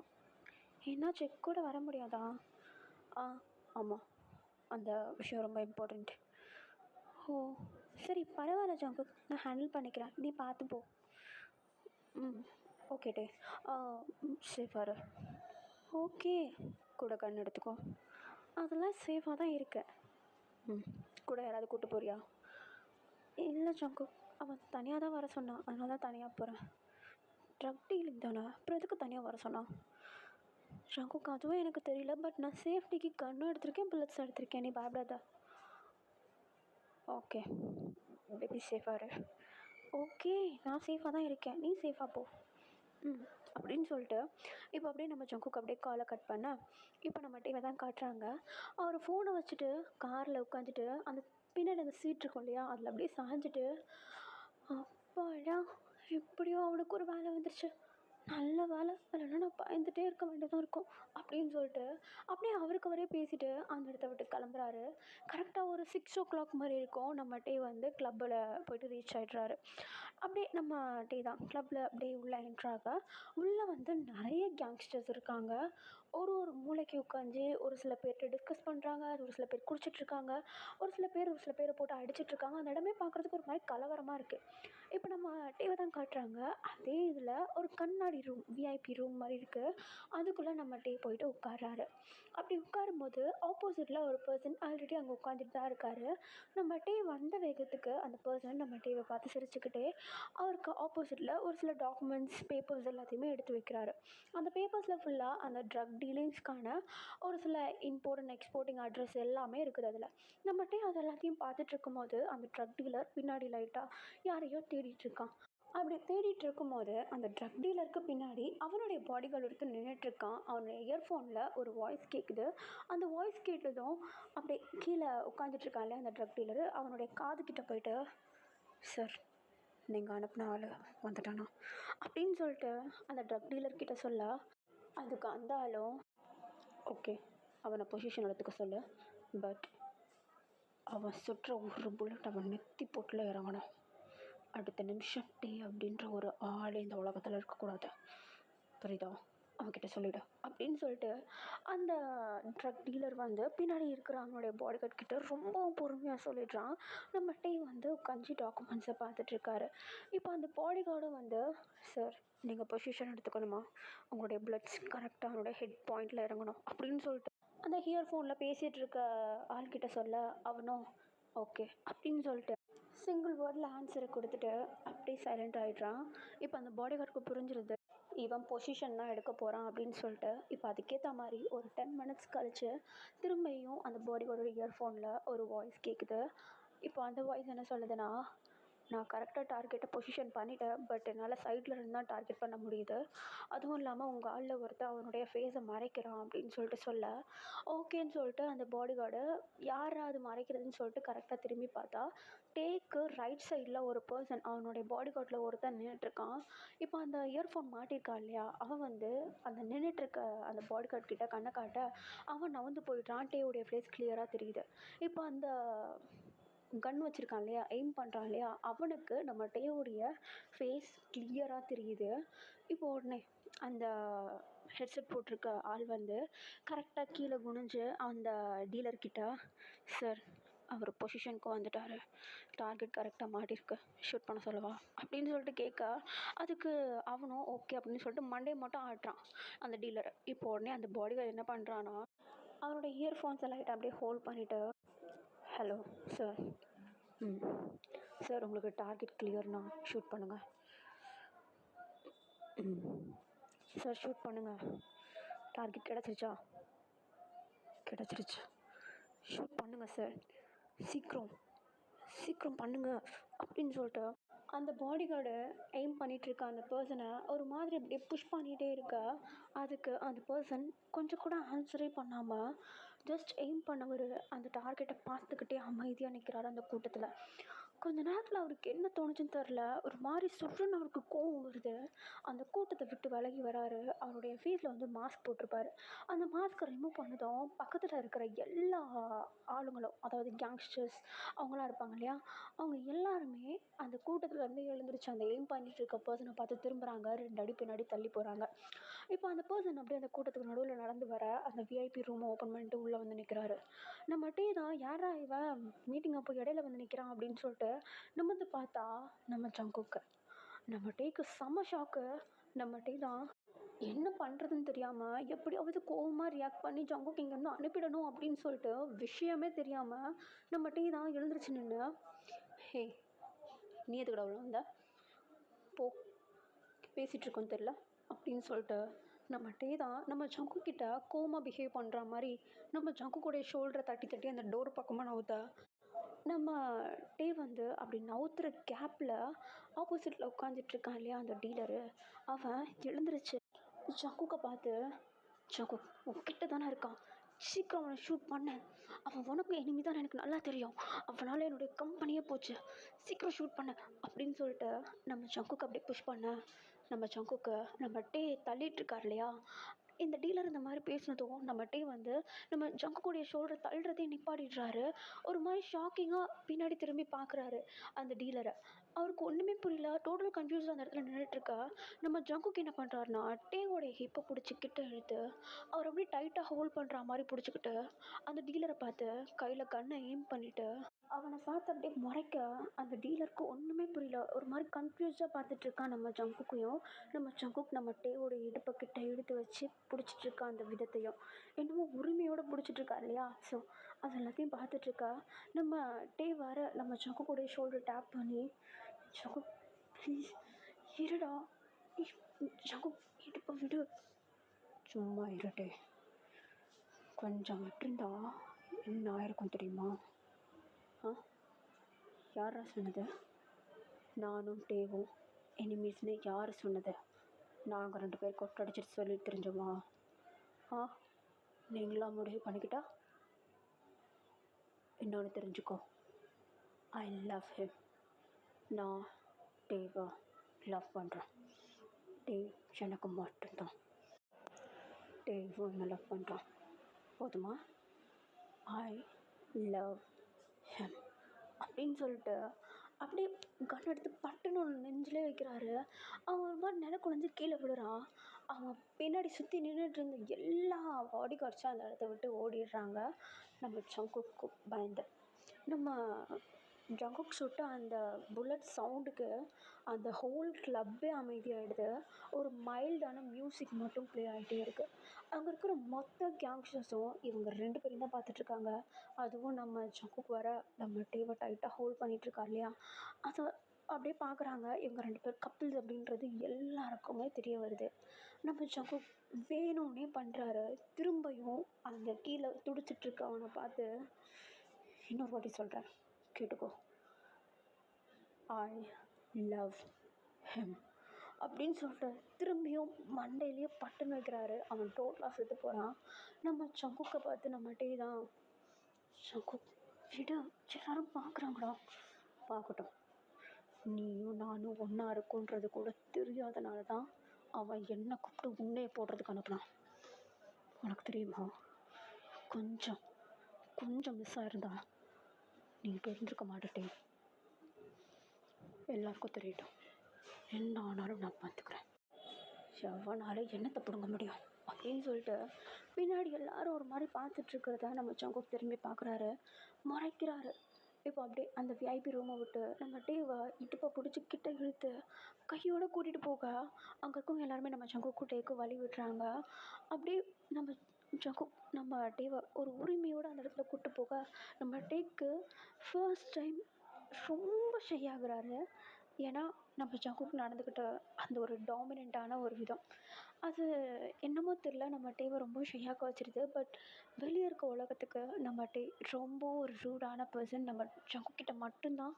என்னாச்சு, கூட வர முடியாதா? ஆமாம், அந்த விஷயம் ரொம்ப இம்பார்ட்டண்ட். ஓ சரி, பரவாயில்ல ஜங்குக், நான் ஹேண்டில் பண்ணிக்கிறேன். நீ பார்த்து போ. ஓகே டே. சேஃபாரு. ஓகே, கூட கண் எடுத்துக்கோ. அதெல்லாம் சேஃபாக தான் இருக்கேன். கூட யாராவது கூப்பிட்டு போறியா? இல்லை ஜங்குக், அவன் தனியாக தான் வர சொன்னான், அதனால தான் தனியாக போகிறேன். ட்ரக் டீலிங் தானே, அப்புறம் எதுக்கு தனியாக வர சொன்னான்? ஜங்குக், அதுவும் எனக்கு தெரியல. பட் நான் சேஃப்டிக்கு கன்னும் எடுத்திருக்கேன், புல்லட்ஸ் எடுத்திருக்கேன். நீ பயப்படாத. Okay baby, சேஃபாரு. ஓகே, நான் சேஃபாக தான் இருக்கேன், நீ சேஃபாக போ. அப்படின்னு சொல்லிட்டு இப்போ அப்படியே நம்ம ஜங்குக்கு அப்படியே காலை கட் பண்ண இப்போ நம்ம டீவை தான் காட்டுறாங்க. அவர் ஃபோனை வச்சுட்டு காரில் உட்காந்துட்டு அந்த பின்னாடி அந்த சீட் இருக்கும் இல்லையா, அதில் அப்படியே சாஞ்சிட்டு, அப்பாடா எப்படியோ அவனுக்கு ஒரு வேலை வந்துருச்சு, நல்ல வேலை, இல்லைன்னா நான் பயந்துகிட்டே இருக்க வேண்டியதாக இருக்கும் அப்படின்னு சொல்லிட்டு அப்படியே அவருக்கு அவரே பேசிவிட்டு அந்த இடத்த விட்டு கிளம்புறாரு. கரெக்டாக ஒரு 6 o'clock மாதிரி இருக்கும். நம்ம டே வந்து கிளப்பில் போய்ட்டு ரீச் ஆகிடுறாரு. அப்படியே நம்ம டீ தான் கிளப்பில் அப்படியே உள்ளே என்ட்ராக உள்ளே வந்து நிறைய கேங்ஸ்டர்ஸ் இருக்காங்க. ஒரு ஒரு மூலைக்கு உட்காந்து ஒரு சில பேர்கிட்ட டிஸ்கஸ் பண்ணுறாங்க, ஒரு சில பேர் குடிச்சிட்ருக்காங்க, ஒரு சில பேரை போட்டு அடிச்சிட்ருக்காங்க. அந்த இடமே பார்க்குறதுக்கு ஒரு மாதிரி கலவரமாக இருக்குது. இப்போ நம்ம டீவை தான் காட்டுறாங்க. அதே இதில் ஒரு கண்ணாடி ரூம், விஐபி ரூம் மாதிரி இருக்குது. அதுக்குள்ளே நம்ம டீ போயிட்டு உட்கார்றாரு. அப்படி உட்காரும்போது ஆப்போசிட்டில் ஒரு பர்சன் ஆல்ரெடி அங்கே உட்காந்துட்டு தான் இருக்கார். நம்ம டீ வந்த வேகத்துக்கு அந்த பர்சன் நம்ம டீவை பார்த்து சிரிச்சுக்கிட்டே அவருக்கு ஆப்போசிட்டில் ஒரு சில டாக்குமெண்ட்ஸ், பேப்பர்ஸ் எல்லாத்தையுமே எடுத்து வைக்கிறாரு. அந்த பேப்பர்ஸில் ஃபுல்லாக அந்த ட்ரக் டீலிங்ஸ்க்கான ஒரு சில இம்போர்ட் அண்ட் எக்ஸ்போர்ட்டிங் அட்ரஸ் எல்லாமே இருக்குது அதில். நம்மகிட்டே அது எல்லாத்தையும் பார்த்துட்டு இருக்கும்போது அந்த ட்ரக் டீலர் பின்னாடி லைட்டாக யாரையோ தேடிட்டு இருக்கான். அப்படி தேடிட்டு இருக்கும்போது அந்த ட்ரக் டீலருக்கு பின்னாடி அவனுடைய பாடிகார்டு ஒருத்தர் நின்றுட்டுருக்கான். அவனுடைய இயர்ஃபோனில் ஒரு வாய்ஸ் கேட்குது. அந்த வாய்ஸ் கேட்டதும் அப்படியே கீழே உட்காந்துட்ருக்கான் இல்லையா அந்த ட்ரக் டீலரு, அவனுடைய காதுகிட்ட போயிட்டு, சார் நீங்கள் அனுப்பின ஆள் வந்துட்டானா அப்படின்னு சொல்லிட்டு அந்த ட்ரக் டீலர்கிட்ட சொல்ல, அதுக்கு அந்த ஆளும் ஓகே அவனை பொசிஷன் எடுத்துக்க சொல்லு, பட் அவன் சுற்ற ஒரு புல்லட் அவன் நெத்தி போட்டில் இறங்கணும். அடுத்த நிமிஷம் டீ அப்படின்ற ஒரு ஆள் இந்த உலகத்தில் இருக்கக்கூடாது, புரியுதா? அவன்கிட்ட சொல்லிவிடு அப்படின்னு சொல்லிட்டு அந்த ட்ரக் டீலர் வந்து பின்னாடி இருக்கிற அவனுடைய பாடிகார்ட் கிட்ட ரொம்பவும் பொறுமையாக சொல்லிடுறான். நம்ம டீ வந்து உட்காந்து டாக்குமெண்ட்ஸை பார்த்துட்ருக்காரு. இப்போ அந்த பாடிகார்டும் வந்து, சார் நீங்கள் பொசிஷன் எடுத்துக்கணுமா, உங்களுடைய பிளட்ஸ் கரெக்டாக அவனுடைய ஹெட் பாயிண்டில் இறங்கணும் அப்படின்னு சொல்லிட்டு அந்த இயர்ஃபோனில் பேசிகிட்டு இருக்க ஆள்கிட்ட சொல்ல, அவனும் ஓகே அப்படின்னு சொல்லிட்டு சிங்கிள் வேர்டில் ஆன்சரை கொடுத்துட்டு அப்படியே சைலண்ட் ஆகிடுறான். இப்போ அந்த பாடிகார்டுக்கு புரிஞ்சிருது இவன் பொசிஷன் தான் எடுக்க போகிறான் அப்படின்னு சொல்லிட்டு. இப்போ அதுக்கேற்ற மாதிரி ஒரு 10 மினிட்ஸ் கழித்து திரும்பியும் அந்த பாடிகார்டோட இயர்ஃபோனில் ஒரு வாய்ஸ் கேட்குது. இப்போ அந்த வாய்ஸ் என்ன சொல்லுதுன்னா, நான் கரெக்டாக டார்கெட்டை பொசிஷன் பண்ணிட்டேன், பட் என்னால் சைடில் இருந்து தான் டார்கெட் பண்ண முடியுது. அதுவும் இல்லாமல் உங்கள் ஆளில் ஒருத்தன் அவனுடைய ஃபேஸை மறைக்கிறான் அப்படின்னு சொல்லிட்டு சொல்ல, ஓகேன்னு சொல்லிட்டு அந்த பாடிகார்டு யாரா அது மறைக்கிறதுன்னு சொல்லிட்டு கரெக்டாக திரும்பி பார்த்தா டேக்கு ரைட் சைடில் ஒரு பர்சன் அவனுடைய பாடிகார்டில் ஒருத்தன் நின்றுட்டுருக்கான். இப்போ அந்த இயர்ஃபோன் மாட்டியிருக்கான் இல்லையா, அவன் வந்து அந்த நின்றுட்டுருக்க அந்த பாடிகார்ட் கிட்ட கண்ணை காட்ட அவன் நவுந்து போயிட்டான். டேவுடைய ஃபேஸ் கிளியராக தெரியுது. இப்போ அந்த கன் வச்சுருக்கான் இல்லையா, எய்ம் பண்ணுறான் இல்லையா, அவனுக்கு நம்ம டேவுடைய ஃபேஸ் கிளியராக தெரியுது. இப்போ உடனே அந்த ஹெட்செட் போட்டிருக்க ஆள் வந்து கரெக்டாக கீழே குனிஞ்சு அந்த டீலர்கிட்ட, சார் அவர் பொசிஷனுக்கு வந்துட்டார், டார்கெட் கரெக்டாக மாட்டிருக்கு, ஷூட் பண்ண சொல்லவா அப்படின்னு சொல்லிட்டு கேட்க, அதுக்கு அவனும் ஓகே அப்படின்னு சொல்லிட்டு மண்டையை மட்டும் ஆட்டுறான் அந்த டீலரை. இப்போ உடனே அந்த பாடிகார்டு என்ன பண்ணுறான்னா, அவனோட இயர்ஃபோன்ஸை லைட்டாக அப்படியே ஹோல்ட் பண்ணிவிட்டு, ஹலோ சார், சார் உங்களுக்கு டார்கெட் கிளியர்னா ஷூட் பண்ணுங்கள். சார் ஷூட் பண்ணுங்கள், டார்கெட் கிடச்சிருச்சா? கிடச்சிருச்சு, ஷூட் பண்ணுங்கள் சார், சீக்கிரம் சீக்கிரம் பண்ணுங்கள் அப்படின்னு சொல்லிட்டு அந்த பாடிகார்டு எய்ம் பண்ணிகிட்ருக்க அந்த பர்சனை ஒரு மாதிரி அப்படியே புஷ் பண்ணிகிட்டே இருக்க, அதுக்கு அந்த பர்சன் கொஞ்சம் கூட ஆன்சரே பண்ணாமல் ஜஸ்ட் எய்ம் பண்ணவர் அந்த டார்கெட்டை பார்த்துக்கிட்டே அமைதியாக நிற்கிறாரு அந்த கூட்டத்தில். கொஞ்ச நேரத்தில் அவருக்கு என்ன தோணுச்சுன்னு தெரில, ஒரு மாதிரி சுற்றுன்னு அவருக்கு கோவம் வருது. அந்த கூட்டத்தை விட்டு விலகி வராரு. அவருடைய ஃபேஸில் வந்து மாஸ்க் போட்டிருப்பாரு. அந்த மாஸ்க்கை ரிமூவ் பண்ணதும் பக்கத்தில் இருக்கிற எல்லா ஆளுங்களும், அதாவது கேங்ஸ்டர்ஸ் அவங்களாம் இருப்பாங்க இல்லையா, அவங்க எல்லாருமே அந்த கூட்டத்துலேருந்து எழுந்திரிச்சு அந்த எய்ம் பண்ணிட்டு இருக்க பர்சனை பார்த்து திரும்புகிறாங்க, 2 அடி பின்னாடி தள்ளி போகிறாங்க. இப்போ அந்த பர்சன் அப்படியே அந்த கூட்டத்துக்கு நடுவில் நடந்து வர அந்த விஐபி ரூமை ஓப்பன் பண்ணிட்டு உள்ளே வந்து நிற்கிறாரு. நம்ம டீ தான், யாரா இவன் மீட்டிங் அப்போ இடையில வந்து நிற்கிறான் அப்படின்னு சொல்லிட்டு நிமிர்ந்து பார்த்தா நம்ம ஜங்குக்கு. நம்ம டீக்கு செம்ம ஷாக்கு. நம்ம டீ தான் என்ன பண்ணுறதுன்னு தெரியாமல் எப்படியாவது கோவமாக ரியாக்ட் பண்ணி ஜங்குக்கு இங்கேருந்து அனுப்பிடணும் அப்படின்னு சொல்லிட்டு விஷயமே தெரியாமல் நம்ம டீ தான் எழுந்திரிச்சு நின்று, ஹே நீ எதுக்கடா அவ்வளோ வந்த, போ பேசிகிட்ருக்கோன்னு தெரில அப்படின்னு சொல்லிட்டு நம்ம டீ தான் நம்ம ஜங்கு கிட்ட கோவமாக பிஹேவ் பண்ணுற மாதிரி நம்ம ஜங்கு கூட ஷோல்டரை தட்டி தட்டி அந்த டோர் பக்கமாக நவுத்த, நம்ம டே வந்து அப்படி நவுத்துற கேப்பில் ஆப்போசிட்டில் உட்காந்துட்ருக்கான் இல்லையா அந்த டீலரு, அவன் எழுந்திரிச்சு ஜங்குக்கை பார்த்து, ஜங்கு உன்கிட்ட தானே இருக்கான், சீக்கிரம் அவனை ஷூட் பண்ணேன், அவன் உனக்கு எனிமி தான் எனக்கு நல்லா தெரியும், அவனால் என்னுடைய கம்பெனியே போச்சு, சீக்கிரம் ஷூட் பண்ண அப்படின்னு சொல்லிட்டு நம்ம ஜங்குக்கு அப்படியே புஷ் பண்ண, நம்ம ஜங்குக்கு நம்ம டே தள்ளிட்டுருக்கார் இல்லையா, இந்த டீலர் இந்த மாதிரி பேசினதும் நம்ம டே வந்து நம்ம ஜங்குக்குடைய ஷோல்டரை தள்ளுறதே நிப்பாட்டிடுறாரு. ஒரு மாதிரி ஷாக்கிங்காக பின்னாடி திரும்பி பார்க்குறாரு அந்த டீலரை. அவருக்கு ஒன்றுமே புரியல, டோட்டல் கன்ஃபியூஸாக அந்த இடத்துல நின்றுட்டுருக்கா. நம்ம ஜங்குக்கு என்ன பண்ணுறாருனா டேவோடைய ஹிப்பை பிடிச்சி கிட்ட இழுத்து அவர் அப்படியே டைட்டாக ஹோல்ட் பண்ணுற மாதிரி பிடிச்சிக்கிட்டு அந்த டீலரை பார்த்து கையில் கன்னை எய்ம் பண்ணிவிட்டு அவனை பார்த்து அப்படியே முறைக்க அந்த டீலருக்கு ஒன்றுமே புரியல. ஒரு மாதிரி கன்ஃபியூஸாக பார்த்துட்ருக்கான் நம்ம ஜங்குக்கையும். நம்ம ஜங்குக் நம்ம டேவோட இடுப்பை கிட்ட இழுத்து வச்சு பிடிச்சிட்ருக்கான் அந்த விதத்தையும். என்னமோ உரிமையோடு பிடிச்சிட்ருக்கா இல்லையா. ஸோ அது எல்லாத்தையும் பார்த்துட்ருக்கா. நம்ம டே வர நம்ம ஜங்குக்குடைய ஷோல்டர் டேப் பண்ணி, ஜங்குக் ப்ளீஸ் இருடா, ஜங்குக் இடுப்பை விடு, சும்மா இருட்டே, கொஞ்சம் விட்டுருந்தா என்ன ஆயிருக்கும் தெரியுமா? ஆ, யாரா சொன்னது? நானும் டேவும் எனிமீஸ்னு யார் சொன்னது? நாங்கள் 2 பேர் கொட்டடிச்சிட்டு சொல்லிட்டு தெரிஞ்சோமா? ஆ, நீங்களா முடிவு பண்ணிக்கிட்டா? இன்னொன்று தெரிஞ்சுக்கோ, ஐ லவ் ஹிம். நான் டேவை லவ் பண்ணுறேன். டேவ் எனக்கு மட்டும்தான். டேவும் என்ன லவ் பண்ணுறான். போதுமா? ஐ லவ் ஹிம் அப்படின்னு சொல்லிட்டு அப்படியே கன் எடுத்து பட்டுன்னு ஒன்று நெஞ்சிலே வைக்கிறாரு. அவன் ஒரு மாதிரி நில குழஞ்சி கீழே விழுறான். அவன் பின்னாடி சுற்றி நின்றுட்டு இருந்த எல்லா பாடி கார்ட்ஸும் அந்த இடத்த விட்டு ஓடிடுறாங்க. நம்ம ஜங்குக்கு பயந்து நம்ம ஜங்குக் சுட்ட அந்த புல்லட் சவுண்டுக்கு அந்த ஹோல் கிளப்பே அமைதியாகிடுது. ஒரு மைல்டான மியூசிக் மட்டும் ப்ளே ஆகிட்டே இருக்குது. அங்கே இருக்கிற மொத்த கேங்ஸ்டர்ஸும் இவங்க 2 பேரும் தான் பார்த்துட்ருக்காங்க. அதுவும் நம்ம ஜங்குக் வர நம்ம டேவை டைட்டாக ஹோல்ட் பண்ணிகிட்ருக்கா இல்லையா, அதை அப்படியே பார்க்குறாங்க. இவங்க 2 பேர் கப்பிள்ஸ் அப்படின்றது எல்லாருக்குமே தெரிய வருது. நம்ம ஜங்குக் வேணும்னே பண்ணுறாரு. திரும்பியும் அந்த கீழே துடிச்சிட்ருக்க அவனை பார்த்து, இன்னொரு வாட்டி சொல்கிறேன் கேட்டுக்கோ, ஐ லவ் ஹிம் அப்படின்னு சொல்லிட்டு திரும்பியும் மண்டையிலேயே பட்டுன்னு வைக்கிறாரு. அவன் டோட்டலாக செத்து போகிறான். நம்ம ஜங்குக்கை பார்த்து நம்ம டே தான், ஜங்குக் விடு, எல்லாரும் பார்க்குறாங்கடா. பார்க்கட்டும், நீயும் நானும் ஒன்றா இருக்குன்றது கூட தெரியாதனால தான் அவன் என்னை கூப்பிட்டு உன்னையை போடுறதுக்கு அனுப்புனான். உனக்கு தெரியுமா, கொஞ்சம் கொஞ்சம் மிஸ் ஆயிருந்தா நீ தெரிஞ்சுக்க மாட்டேன். எல்லாருக்கும் தெரியட்டும், என்ன ஆனாலும் நான் பார்த்துக்கிறேன். எவனால என்னத்தை பிடுங்க முடியும் அப்படின்னு சொல்லிட்டு பின்னாடி எல்லாரும் ஒரு மாதிரி பார்த்துட்ருக்கிறத நம்ம ஜங்குக் திரும்பி பார்க்குறாரு, முறைக்கிறாரு. இப்போ அப்படியே அந்த விஐபி ரூமை விட்டு நம்ம டேவை இடுப்பை பிடிச்சி கிட்ட இழுத்து கையோடு கூட்டிகிட்டு போக அங்கே இருக்கவங்க எல்லாருமே நம்ம ஜங்குக்கு டேக்கு வழி விடுறாங்க. அப்படியே நம்ம ஜங்குக் நம்ம டேவை ஒரு உரிமையோடு அந்த இடத்துல கூப்பிட்டு போக நம்ம டேக்கு ஃபர்ஸ்ட் டைம் ரொம்ப ஷை ஆகுறாரு. ஏன்னா நம்ம ஜங்குக் நடந்துக்கிட்ட அந்த ஒரு டாமினண்ட்டான ஒரு விதம், அது என்னமோ தெரில, நம்ம டேவை ரொம்ப ஷையாக்க வச்சிருது. பட் வெளியே இருக்க உலகத்துக்கு நம்ம டே ரொம்ப ஒரு ரூடான பர்சன். நம்ம ஜங்குக் கிட்ட மட்டும்தான்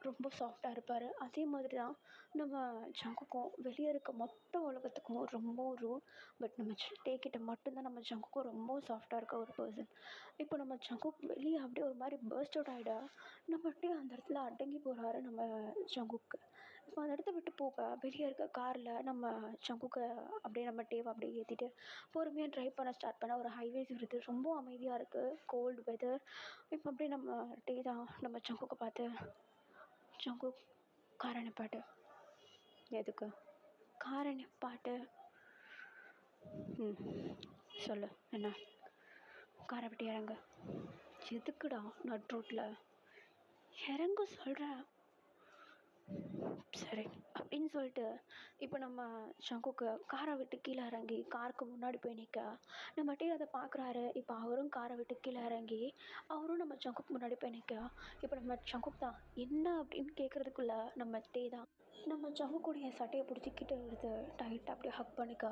ரொம்ப சாஃப்டாக இருப்பார். அதே மாதிரி தான் நம்ம ஜங்குக்கும் வெளியே இருக்க மொத்த உலகத்துக்கும் ரொம்ப ரூட். பட் நம்ம டே கிட்ட மட்டும்தான் நம்ம ஜங்குக்கும் ரொம்ப சாஃப்டாக இருக்க ஒரு பர்சன். இப்போ நம்ம ஜங்குக் வெளியே அப்படியே ஒரு மாதிரி பர்ஸ்ட் அவுட் ஆகிட நம்ம டே அந்த இடத்துல அடங்கி போகிறாரு நம்ம ஜங்குக்கு. இப்போ அந்த இடத்த விட்டு போக வெளியே இருக்க காரில் நம்ம ஜங்குக்கை அப்படியே நம்ம டேவை அப்படியே ஏற்றிட்டு பொறுமையாக ட்ரைவ் பண்ண ஸ்டார்ட் பண்ண ஒரு ஹைவேஸ் வருது. ரொம்ப அமைதியாக இருக்குது, கோல்டு வெதர். இப்போ அப்படியே நம்ம டே தான் நம்ம ஜங்குக்கை பார்த்து, ஜங்குக் காரை நிப்பாட்டு. எதுக்கு காரை நிப்பாட்டு? சொல்லு என்ன? காரை விட்டு இறங்க. எதுக்குடா நட் ரோட்டில் இறங்க சொல்கிறேன். சரி அப்படின்னு சொல்லிட்டு இப்போ நம்ம ஜங்குக்கு காரை விட்டு கீழே இறங்கி காருக்கு முன்னாடி போய் நிற்க நம்ம டே அதை பார்க்குறாரு. இப்போ அவரும் காரை விட்டு கீழே இறங்கி அவரும் நம்ம ஜங்குக்கு முன்னாடி போய் நிற்க இப்போ நம்ம ஜங்குக் தான் என்ன அப்படின்னு கேட்குறதுக்குள்ள நம்ம டே தான் நம்ம ஜங்குக்குடைய சட்டையை பிடிச்சிக்கிட்டு எடுத்து டைட்டாக அப்படியே ஹக் பண்ணிக்க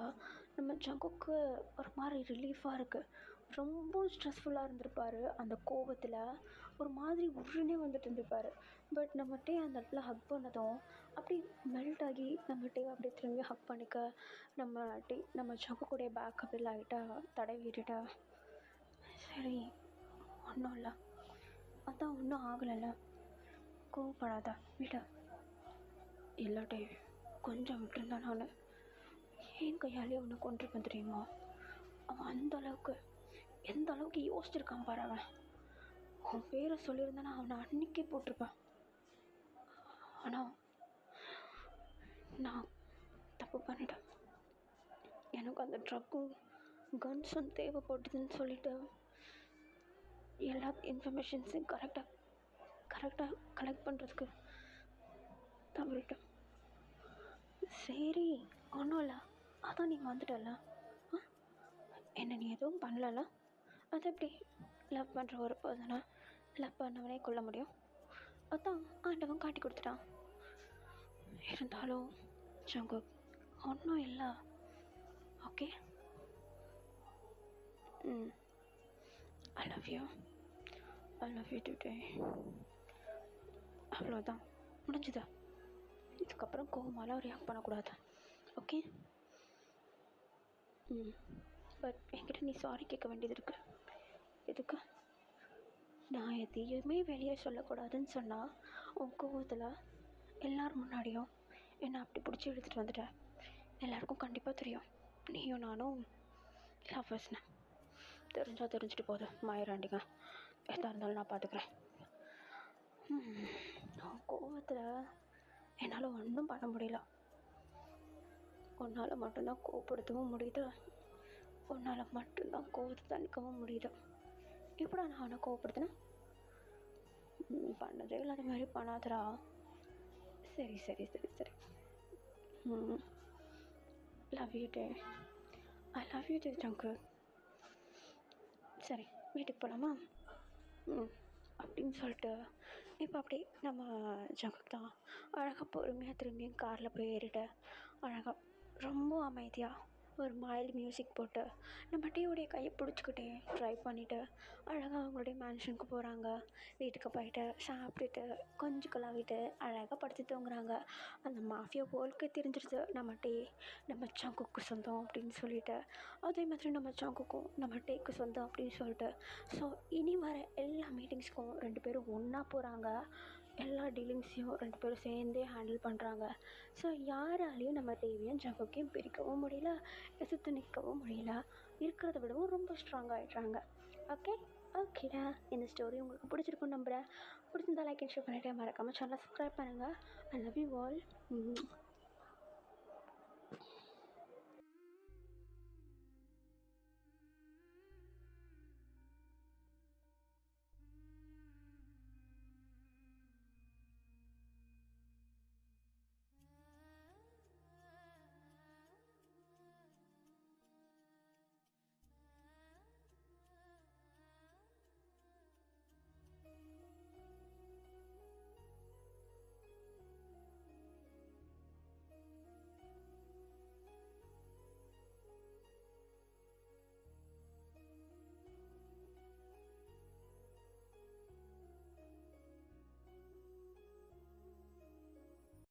நம்ம ஜங்குக்கு ஒரு மாதிரி ரிலீஃபாக இருக்குது. ரொம்ப ஸ்ட்ரெஸ்ஃபுல்லாக இருந்திருப்பார். அந்த கோபத்தில் ஒரு மாதிரி உருன்னே வந்துட்டு இருந்திருப்பார். பட் நம்ம டே அந்த இடத்துல ஹக் பண்ணதும் அப்படி மெல்ட் ஆகி நம்ம டே அப்படியே திரும்பி ஹக் பண்ணிக்க நம்ம ஜங்குக்குடைய பேக் அப்படியே லைட்டாக தடவி விட்டுட்டா, சரி ஒன்றும் இல்லை, அதான் ஒன்றும் ஆகலைல்ல, கோவப்படாத விட. இல்லாட்டி கொஞ்சம் விட்டுருந்தான் நான் என் கையாலே அவனை கொண்டிருப்பேன் தெரியுமா. அவன் அந்த அளவுக்கு எந்த அளவுக்கு யோசிச்சிருக்கான் பாரு. அவன் பேரை சொல்லியிருந்தானா அவனை அன்னைக்கே போட்டிருப்பேன். ஆனால் நான் தப்பு பண்ணிட்டேன். எனக்கு அந்த ட்ரக்கும் கன்ஸும் தேவைப்பட்டுதுன்னு சொல்லிட்டு எல்லா இன்ஃபர்மேஷன்ஸையும் கரெக்டாக கலெக்ட் பண்ணுறதுக்கு தவறிட்டேன். சரி ஒன்றும் இல்லை, அதான் நீங்கள் வந்துட்டல, என்ன நீ எதுவும் பண்ணலல்ல, அது எப்படி லவ் பண்ணுற ஒரு பர்சனை லவ் பண்ணவனே கொள்ள முடியும்? அதான் ஆண்டவன் காட்டி கொடுத்துட்டான். இருந்தாலும் ஜங்குக் ஒன்றும் இல்லை. Okay, I love you today. அவ்வளோதான், முடிஞ்சுதா? இதுக்கப்புறம் கோவமாலாம் ரியாக்ட் பண்ணக்கூடாது. ஓகே. பட் என்கிட்ட நீ சாரி கேட்க வேண்டியது இருக்கு. எதுக்கு? நான் எதையுமே வெளியே சொல்லக்கூடாதுன்னு சொன்னால் உன் கோவத்தில் எல்லோரும் முன்னாடியும் என்னை அப்படி பிடிச்சி எடுத்துகிட்டு வந்துட்டேன். எல்லாருக்கும் கண்டிப்பாக தெரியும் நீயும் நானும் லவ்வர்ஸ்னு. தெரிஞ்சால் தெரிஞ்சுட்டு போகுது, மாயிராண்டிங்க. எதாக இருந்தாலும் நான் பார்த்துக்கிறேன். கோவத்தில் என்னால் ஒன்றும் பண்ண முடியல. உன்னால் மட்டும்தான் கோவப்படுத்தவும் முடியுது, உன்னால் மட்டும்தான் கோவத்தை தணிக்கவும் முடியுது. எப்படா நான் அவனை கோவப்படுத்தினேன்? பண்ணதே இல்லாத மாதிரி பண்ணாதரா. சரி சரி சரி சரி. லவ் யூ டே. ஐ லவ் யூ டே ஜங்கு. சரி வீட்டுக்கு போகலாமா? அப்படின்னு சொல்லிட்டு இப்போ அப்படி நம்ம ஜங்குக்கு தான் அழகாக பொறுமையாக திரும்பியும் காரில் போய் ஏறிட்டு அழகாக ரொம்ப அமைதியாக ஒரு மைல்டு மியூசிக் போட்டு நம்ம டீயோடைய கையை பிடிச்சிக்கிட்டே ட்ரை பண்ணிவிட்டு அழகாக அவங்களுடைய மேன்ஷனுக்கு போகிறாங்க. வீட்டுக்கு போயிட்டு சாப்பிட்டுட்டு கொஞ்சம் கலாவிட்டு அழகாக படுத்து தூங்குறாங்க. அந்த மாஃபியா போலுக்கு தெரிஞ்சிருது நம்ம டீ நம்ம ஜங்குக்கு சொந்தம் அப்படின்னு சொல்லிட்டு. அதே மாதிரி நம்ம ஜங்குக்கும் நம்ம டீக்கு சொந்தம் அப்படின்னு சொல்லிட்டு. ஸோ இனி வர எல்லா மீட்டிங்ஸ்க்கும் 2 பேரும் ஒன்றா போகிறாங்க. எல்லா டீலிங்ஸையும் 2 பேரும் சேர்ந்தே ஹேண்டில் பண்ணுறாங்க. ஸோ யாராலையும் நம்ம டீவையும் ஜங்குக்கையும் பிரிக்கவும் முடியல, எதிர்த்து நிற்கவும் முடியல. இருக்கிறத விடவும் ரொம்ப ஸ்ட்ராங் ஆகிடுறாங்க. ஓகேடா, இந்த ஸ்டோரி உங்களுக்கு பிடிச்சிருக்குன்னு நம்புகிறேன். பிடிச்சிருந்தா லைக் அண்ட் ஷேர் பண்ணிவிட்டு மறக்காமல் சேனலை சப்ஸ்கிரைப் பண்ணுங்கள். ஐ லவ் யூ ஆல்.